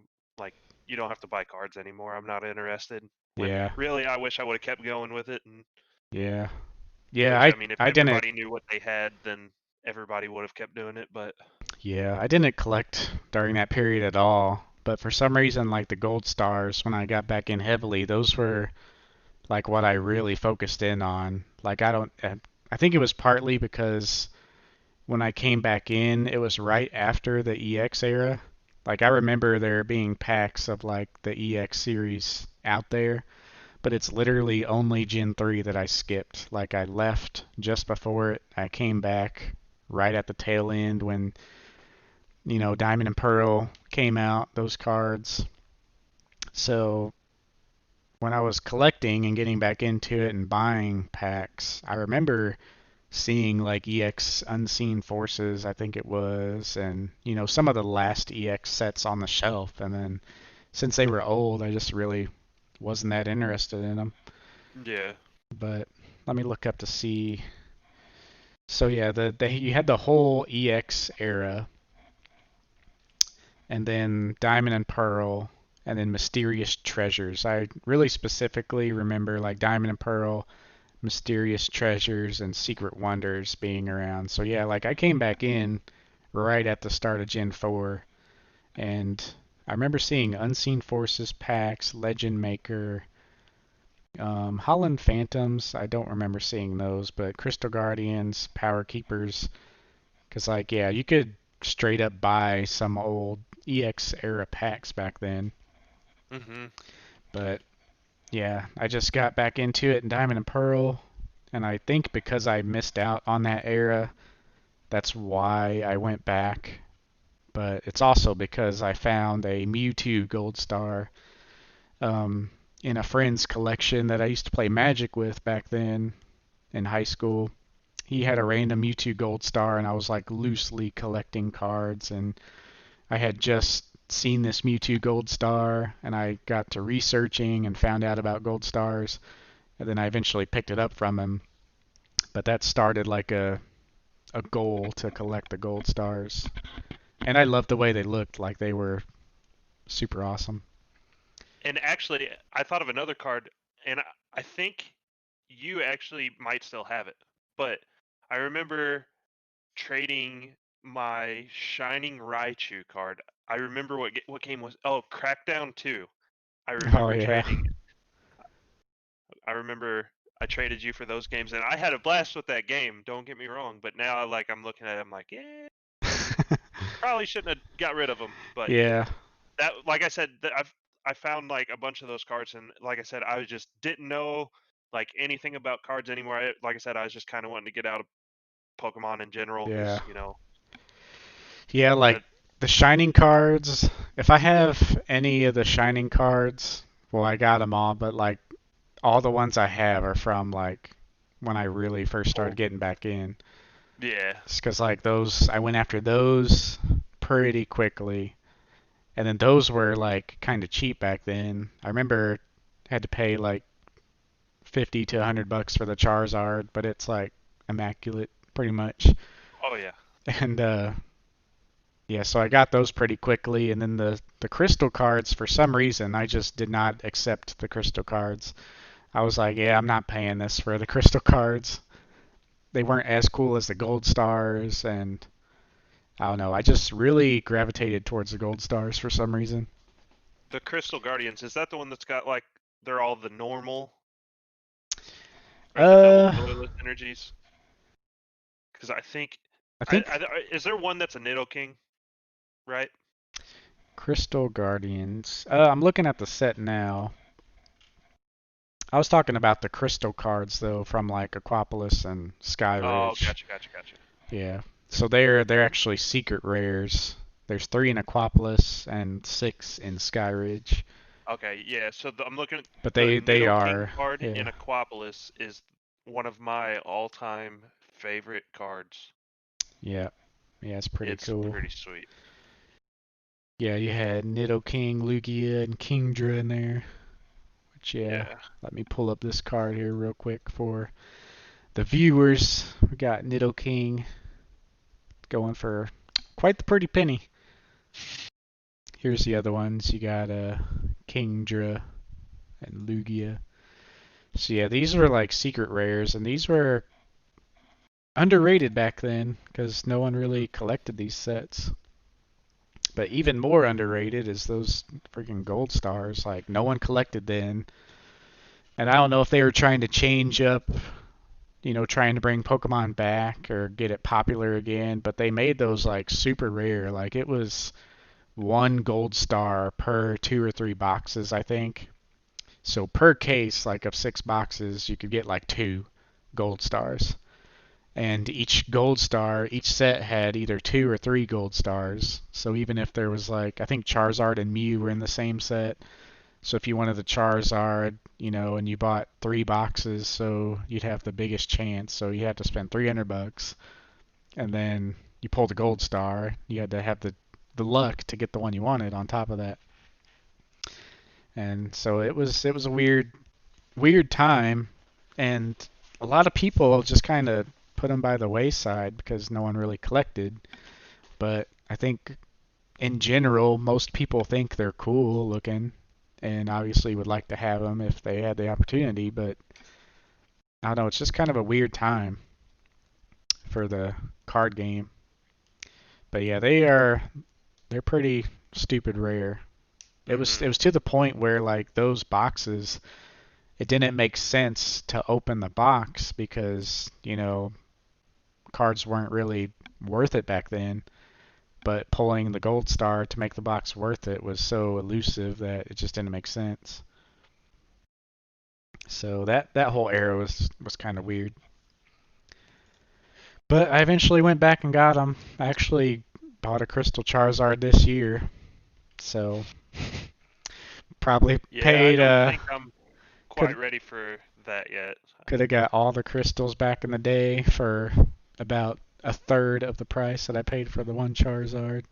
B: you don't have to buy cards anymore. I'm not interested. When
C: Yeah,
B: really I wish I would have kept going with it, and
C: yeah, yeah.
B: which I mean if
C: I didn't.
B: everybody knew what they had, then everybody would have kept doing it. But
C: Yeah, I didn't collect during that period at all. But for some reason, like the gold stars, when I got back in heavily, those were like what I really focused in on. Like I don't. I think it was partly because when I came back in, it was right after the EX era. Like I remember there being packs of like the EX series out there, but it's literally only Gen 3 that I skipped. Like I left just before it, I came back right at the tail end when, Diamond and Pearl came out, those cards. So when I was collecting and getting back into it and buying packs, I remember seeing like EX Unseen Forces, I think it was, and some of the last EX sets on the shelf. And then since they were old, I just really wasn't that interested in them.
B: Yeah.
C: But let me look up to see. So yeah, you had the whole EX era, and then Diamond and Pearl, and then Mysterious Treasures. I really specifically remember like Diamond and Pearl, Mysterious Treasures, and Secret Wonders being around. So yeah, like I came back in right at the start of Gen 4, and I remember seeing Unseen Forces packs, Legend Maker, Holland Phantoms. I don't remember seeing those, but Crystal Guardians, Power Keepers. Because like yeah, you could straight up buy some old EX era packs back then.
B: Mhm.
C: But yeah, I just got back into it in Diamond and Pearl, and I think because I missed out on that era, that's why I went back. But it's also because I found a Mewtwo Gold Star um, in a friend's collection that I used to play Magic with back then in high school. He had a random Mewtwo Gold Star, and I was like loosely collecting cards, and I had just seen this Mewtwo Gold Star, and I got to researching and found out about Gold Stars, and then I eventually picked it up from him. But that started like a goal to collect the Gold Stars, and I loved the way they looked. Like they were super awesome.
B: And actually, I thought of another card, and I think you actually might still have it. But I remember trading my Shining Raichu card. I remember what game was. Oh, Crackdown 2. I
C: Oh
B: remember
C: yeah.
B: trading. I remember I traded you for those games, and I had a blast with that game. Don't get me wrong, but now like I'm looking at it, I'm like, yeah, probably shouldn't have got rid of them. But
C: Yeah.
B: that, like I said, I found like a bunch of those cards, and like I said, I just didn't know like anything about cards anymore. Like I said, I was just kind of wanting to get out of Pokemon in general
C: Yeah.
B: because
C: Yeah, like
B: that.
C: the Shining cards. If I have any of the Shining cards, well, I got them all, but like all the ones I have are from like when I really first started
B: Oh,
C: getting back in.
B: yeah.
C: It's because like those, I went after those pretty quickly, and then those were like kind of cheap back then. I remember I had to pay like 50 to $100 for the Charizard, but it's like immaculate pretty much.
B: Oh yeah.
C: And yeah, so I got those pretty quickly, and then the crystal cards, for some reason, I just did not accept the crystal cards. I was like, yeah, I'm not paying this for the crystal cards. They weren't as cool as the gold stars, and I don't know. I just really gravitated towards the gold stars for some reason.
B: The Crystal Guardians, is that the one that's got like they're all the normal, right? The double
C: Uh,
B: colorless energies. Because I think,
C: I think
B: is there one that's a Nidoking, right?
C: Crystal Guardians. I'm looking at the set now. I was talking about the crystal cards though from like Aquapolis and
B: Oh,
C: Skyridge.
B: gotcha.
C: Yeah. So they're actually secret rares. There's 3 in Aquapolis and 6 in Skyridge.
B: Okay, yeah. So I'm looking at
C: But
B: the
C: they
B: Nidoking
C: are,
B: card in
C: yeah.
B: Aquapolis is one of my all-time favorite cards.
C: Yeah. Yeah, it's pretty
B: It's
C: cool.
B: pretty sweet.
C: Yeah, you had Nidoking, Lugia, and Kingdra in there. Which yeah,
B: Yeah.
C: let me pull up this card here real quick for the viewers. We got Nidoking going for quite the pretty penny. Here's the other ones. You got Kingdra and Lugia. So yeah, these were like secret rares, and these were underrated back then because no one
B: Mhm.
C: really collected these sets. But even more underrated is those freaking gold stars. Like no one collected then, and I don't know if they were trying to change up, trying to bring Pokemon back or get it popular again. But they made those like super rare. Like it was one gold star per 2 or 3 boxes, I think. So per case, like of 6 boxes, you could get like 2 gold stars. And each gold star, each set had either 2 or 3 gold stars. So even if there was like, I think Charizard and Mew were in the same set. So if you wanted the Charizard, and you bought 3 boxes, so you'd have the biggest chance. So you had to spend $300, and then you pulled a gold star. You had to have the luck to get the one you wanted on top of that. And so it was a weird time, and a lot of people just kind of put them by the wayside because no one really collected. But I think in general, most people think they're cool looking, and obviously would like to have them if they had the opportunity. But I don't know, it's just kind of a weird time for the card game. But yeah, they're pretty stupid rare. It was to the point where like those boxes, it didn't make sense to open the box because, cards weren't really worth it back then. But pulling the gold star to make the box worth it was so elusive that it just didn't make sense. So that whole era was kind of weird. But I eventually went back and got them. I actually bought a Crystal Charizard this year, so probably
B: Yeah, I
C: paid
B: don't think I'm quite
C: could
B: ready for that yet.
C: could have got all the crystals back in the day for about a third of the price that I paid for the one Charizard.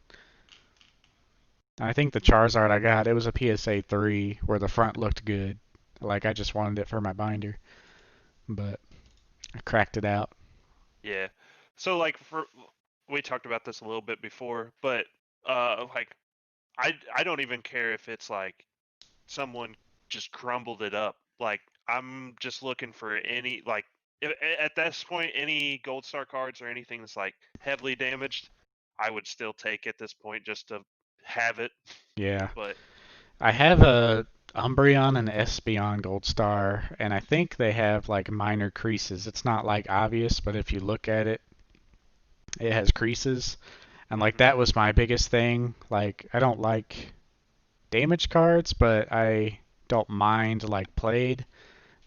C: I think the Charizard I got, it was a PSA 3 where the front looked good. Like I just wanted it for my binder, but I cracked it out.
B: Yeah. So like we talked about this a little bit before, but like I don't even care if it's like someone just crumbled it up. Like I'm just looking for any like at this point any gold star cards or anything that's like heavily damaged, I would still take at this point just to have it.
C: Yeah.
B: But
C: I have a Umbreon and Espeon Gold Star, and I think they have like minor creases. It's not like obvious, but if you look at it, it has creases. And like
B: mhm.
C: that was my biggest thing. Like I don't like damage cards, but I don't mind like played.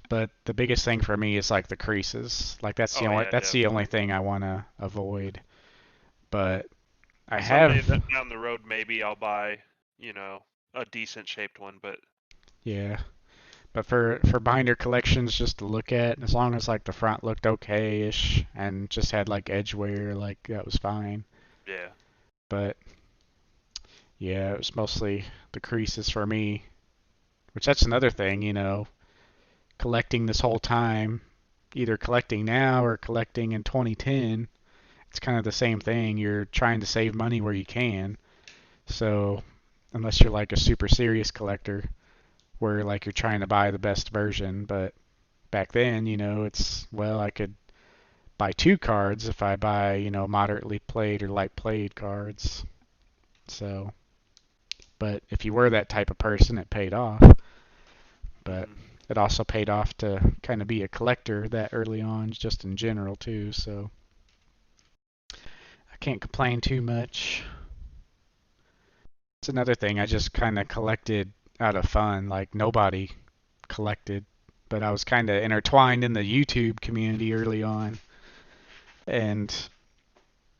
C: But the biggest thing for me is like the creases. Like
B: Oh yeah,
C: that's the only
B: definitely.
C: thing I want to avoid. But I
B: Someday
C: have,
B: that down the road maybe I'll buy, you know, a decent shaped one, but
C: yeah. But for binder collections, just to look at, as long as like the front looked okay-ish and just had like edge wear, like that was fine.
B: yeah.
C: But yeah, it was mostly the creases for me, which that's another thing, collecting this whole time, either collecting now or collecting in 2010. It's kind of the same thing. You're trying to save money where you can. So unless you're like a super serious collector, where like you're trying to buy the best version, but back then, it's well, I could buy 2 cards if I buy, moderately played or light played cards. So, but if you were that type of person, it paid off. But
B: Mhm.
C: it also paid off to kind of be a collector that early on, just in general too. So I can't complain too much. It's another thing I just kind of collected out of fun. Like nobody collected, but I was kind of intertwined in the YouTube community early on. And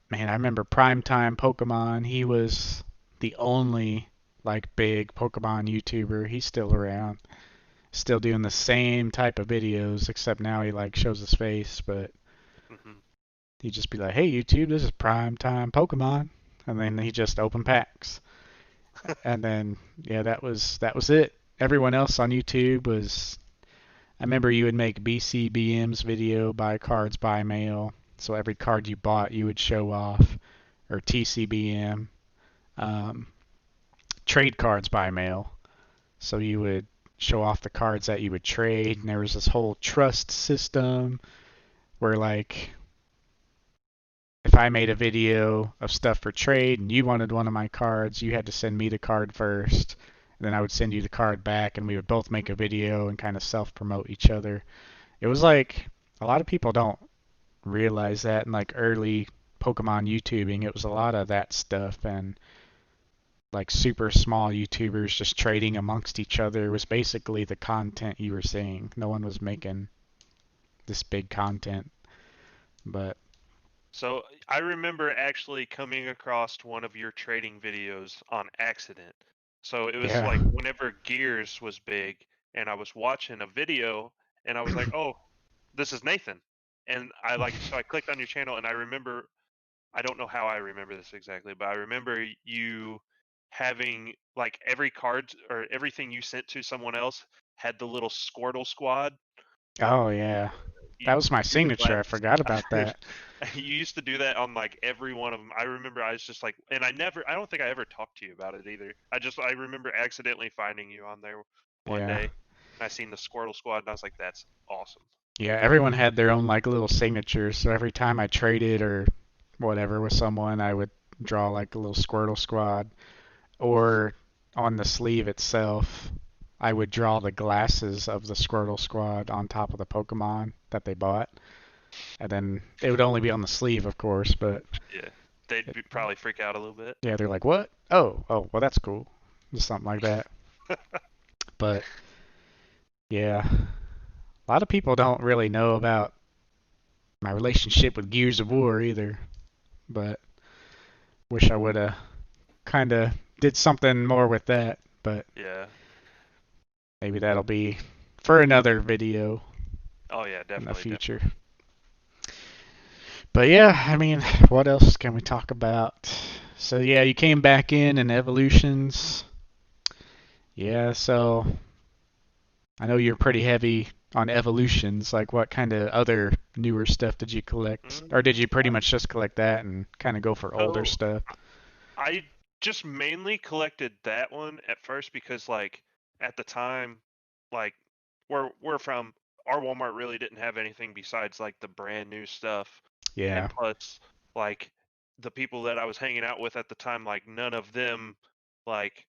C: man, I remember Primetime Pokemon. He was the only like big Pokemon YouTuber. He's still around, still doing the same type of videos, except now he like shows his face. But
B: Mhm.
C: he'd just be like, "Hey YouTube, this is Primetime Pokemon," and then he just open packs. And then yeah, that was it. Everyone else on YouTube was. I remember you would make BCBM's video, buy cards by mail. So every card you bought, you would show off, or TCBM, um, trade cards by mail. So you would show off the cards that you would trade, and there was this whole trust system where, like, if I made a video of stuff for trade and you wanted one of my cards, you had to send me the card first, and then I would send you the card back, and we would both make a video and kind of self promote each other. It was like a lot of people don't realize that in like early Pokemon YouTubing, it was a lot of that stuff, and like super small YouTubers just trading amongst each other was basically the content you were seeing. No one was making this big content, but
B: So I remember actually coming across one of your trading videos on accident. So it was
C: yeah.
B: like whenever Gears was big, and I was watching a video, and I was like, "Oh, this is Nathan." And so I clicked on your channel, and I remember, I don't know how I remember this exactly, but I remember you having like every card or everything you sent to someone else had the little Squirtle squad.
C: Oh yeah.
B: You
C: That was my
B: you were
C: signature. I
B: last.
C: forgot about that.
B: You used to do that on like every one of them. I remember I was just like, and I don't think I ever talked to you about it either. I remember accidentally finding you on there one
C: Yeah.
B: day. And I seen the Squirtle squad, and I was like, that's awesome.
C: Yeah, everyone had their own like little signatures. So every time I traded or whatever with someone, I would draw like a little Squirtle squad. Or on the sleeve itself, I would draw the glasses of the Squirtle squad on top of the Pokemon that they bought. And then it would only be on the sleeve, of course, but
B: Yeah, they'd
C: it,
B: probably freak out a little bit.
C: yeah, they're like, "What? Oh, well, that's cool." Just something like that. But yeah, a lot of people don't really know about my relationship with Gears of War either. But wish I would have kind of did something more with that. But
B: Yeah.
C: maybe that'll be for another video
B: Oh yeah,
C: in the
B: definitely,
C: future.
B: definitely.
C: But yeah, I mean, what else can we talk about? So yeah, you came back in and evolutions. Yeah, so I know you're pretty heavy on evolutions. Like, what kind of other newer stuff did you collect? Or did you pretty
B: Um,
C: much just collect that and kind of go for older
B: so
C: stuff?
B: I just mainly collected that one at first because like at the time, like where we're from, our Walmart really didn't have anything besides like the brand new stuff.
C: Yeah,
B: And plus like the people that I was hanging out with at the time, like none of them like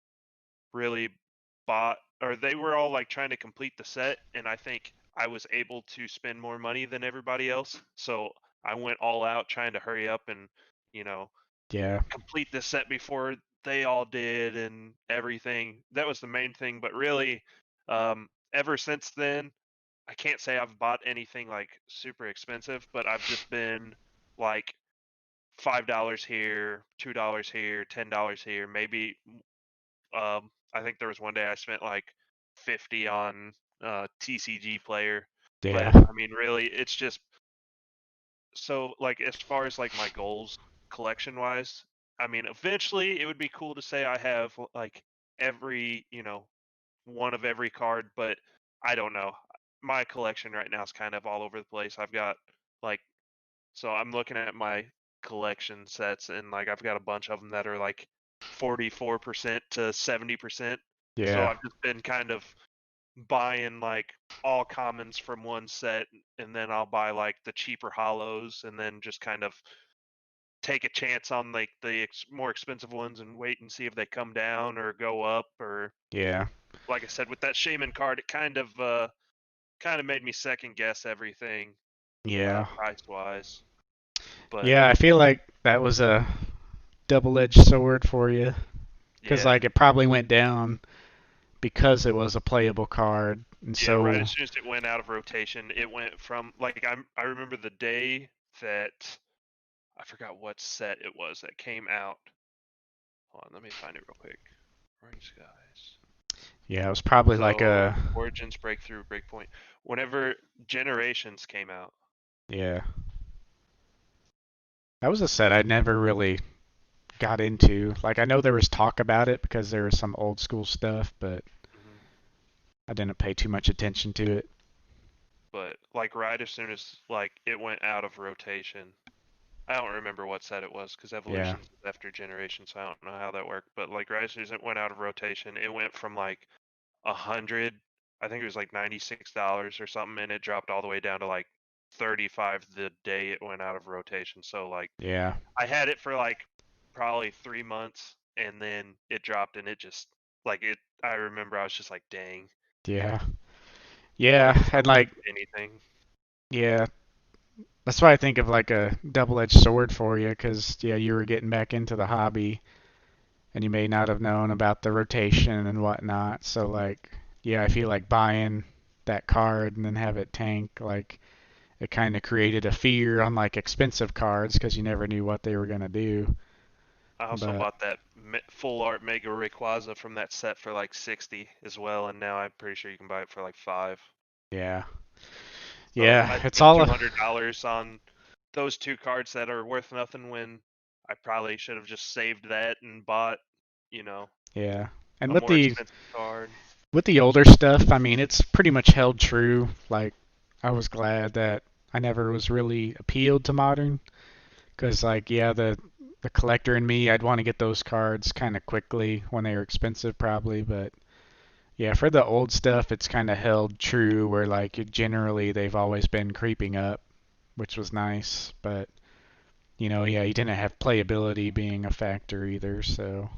B: really bought, or they were all like trying to complete the set, and I think I was able to spend more money than everybody else. So I went all out trying to hurry up and, you know,
C: yeah,
B: complete this set before they all did and everything. That was the main thing. But really, ever since then, I can't say I've bought anything like super expensive, but I've just been like $5 here, $2 here, $10 here, maybe. I think there was one day I spent like 50 on TCG player,
C: yeah,
B: but I mean, really, it's just so like as far as like my goals collection wise, I mean, eventually it would be cool to say I have like every, one of every card, but I don't know. My collection right now is kind of all over the place. I've got like, so I'm looking at my collection sets, and like I've got a bunch of them that are like 44% to 70%. So
C: yeah,
B: I've just been kind of buying like all commons from one set, and then I'll buy like the cheaper hollows, and then just kind of take a chance on like the more expensive ones and wait and see if they come down or go up. Or
C: yeah,
B: like I said, with that shaman card, it kind of made me second guess everything
C: yeah.
B: price wise. But
C: Yeah, I feel like that was a double-edged sword for you. Because,
B: yeah,
C: like, it probably went down because it was a playable card. And
B: yeah, right
C: so,
B: as soon as it went out of rotation, it went from like I remember the day that I forgot what set it was that came out. Hold on, let me find it real quick. Roaring Skies.
C: yeah, it was probably like
B: So
C: a,
B: Origins, Breakthrough, Breakpoint. Whenever Generations came out.
C: yeah. That was a set I never really got into. Like, I know there was talk about it because there was some old school stuff, but
B: hmm
C: I didn't pay too much attention to it.
B: But like right as soon as like it went out of rotation, I don't remember what set it was because
C: Yeah,
B: Evolutions was after Generation, so I don't know how that worked. But like right as soon as it went out of rotation, it went from like 100, I think it was like $96 or something, and it dropped all the way down to like 35 the day it went out of rotation. So like
C: yeah,
B: I had it for like probably 3 months, and then it dropped, and it just like it. I remember I was just like, dang,
C: yeah.
B: like
C: Yeah,
B: it's
C: and
B: not worth
C: like,
B: anything.
C: yeah, that's why I think of like a double-edged sword for you, because, yeah, you were getting back into the hobby. and you may not have known about the rotation and whatnot. So like, yeah, I feel like buying that card and then have it tank, like it kind of created a fear on like expensive cards because you never knew what they were gonna do.
B: I also
C: But
B: bought that full art Mega Rayquaza from that set for like 60 as well, and now I'm pretty sure you can buy it for like 5.
C: yeah,
B: So
C: yeah,
B: I
C: it's
B: spent
C: all
B: $200 on those 2 cards that are worth nothing when I probably should have just saved that and bought, you know,
C: yeah. And
B: a
C: with
B: more
C: the
B: expensive card.
C: older stuff, I mean, it's pretty much held true. Like I was glad that I never was really appealed to modern because like yeah, the collector in me, I'd want to get those cards kind of quickly when they were expensive probably, but yeah, for the old stuff, it's kind of held true where like generally they've always been creeping up, which was nice, but yeah, you didn't have playability being a factor either, so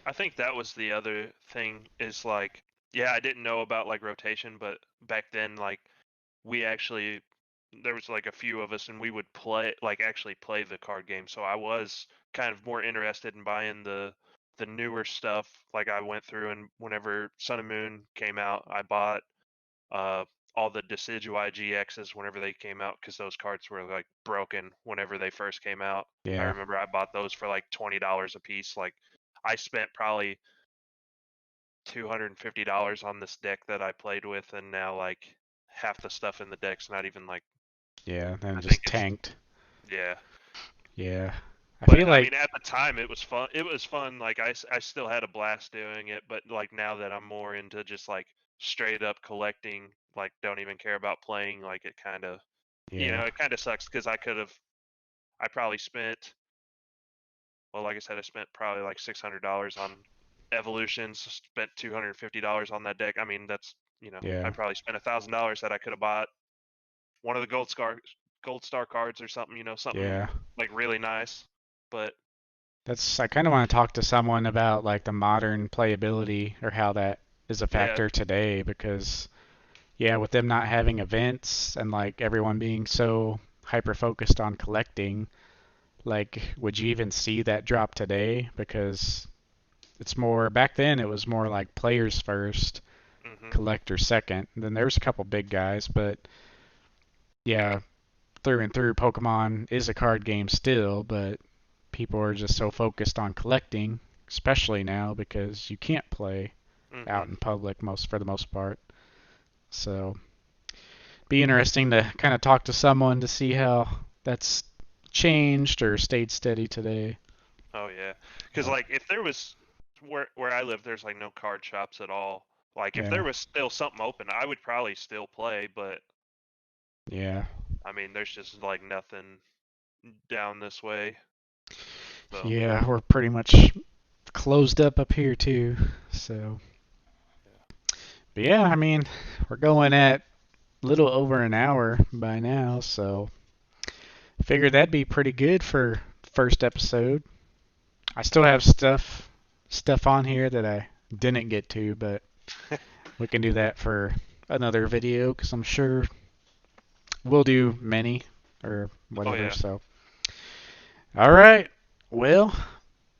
B: I think that was the other thing is like, yeah, I didn't know about like rotation, but back then, like, we actually, there was like a few of us and we would play, like, actually play the card game. So I was kind of more interested in buying the newer stuff. Like, I went through and whenever Sun and Moon came out, I bought uh all the Decidueye GXs whenever they came out because those cards were like broken whenever they first came out. I
C: yeah,
B: remember I bought those for like $20 a piece. Like, I spent probably $250 on this deck that I played with, and now like half the stuff in the deck's not even like,
C: yeah, then
B: I
C: just
B: think it's,
C: tanked.
B: yeah.
C: Yeah, I
B: But
C: feel
B: I
C: like
B: mean, at the time it was fun. It was fun. Like, I still had a blast doing it. But like now that I'm more into just like straight up collecting, like don't even care about playing, like it kind of,
C: yeah,
B: it kind of sucks because I probably spent, well, like I said, I spent probably like $600 on evolutions, spent $250 on that deck. I mean, that's, I
C: yeah,
B: probably spent $1,000 that I could have bought one of the gold star cards or something, something
C: yeah.
B: like really nice. But
C: I kind of want to talk to someone about like the modern playability or how that is a
B: yeah,
C: factor today because yeah, with them not having events and like everyone being so hyper focused on collecting, like would you even see that drop today? Because it's more back then it was more like players first,
B: hmm
C: collectors second. And then there's a couple big guys, but yeah, through and through Pokemon is a card game still, but people are just so focused on collecting, especially now because you can't play
B: hmm
C: out in public for the most part. So be interesting to kind of talk to someone to see how that's changed or stayed steady today.
B: Oh yeah, because
C: But
B: like if there was where I live, there's like no card shops at all. Like if there
C: yeah,
B: was still something open, I would probably still play. But
C: yeah,
B: I mean, there's just like nothing down this way. So
C: yeah, we're pretty much closed up here too. So,
B: yeah.
C: but yeah, I mean, we're going at a little over an hour by now, so figured that'd be pretty good for first episode. I still have stuff on here that I didn't get to, but we can do that for another video because I'm sure we'll do many or
B: Oh
C: whatever.
B: yeah.
C: So, all right. Well,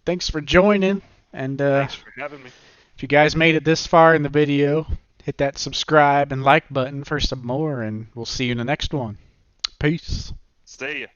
C: thanks for joining. And
B: Thanks for having me.
C: if you guys made it this far in the video, hit that subscribe and like button for some more, and we'll see you in the next one. Peace.
B: See ya.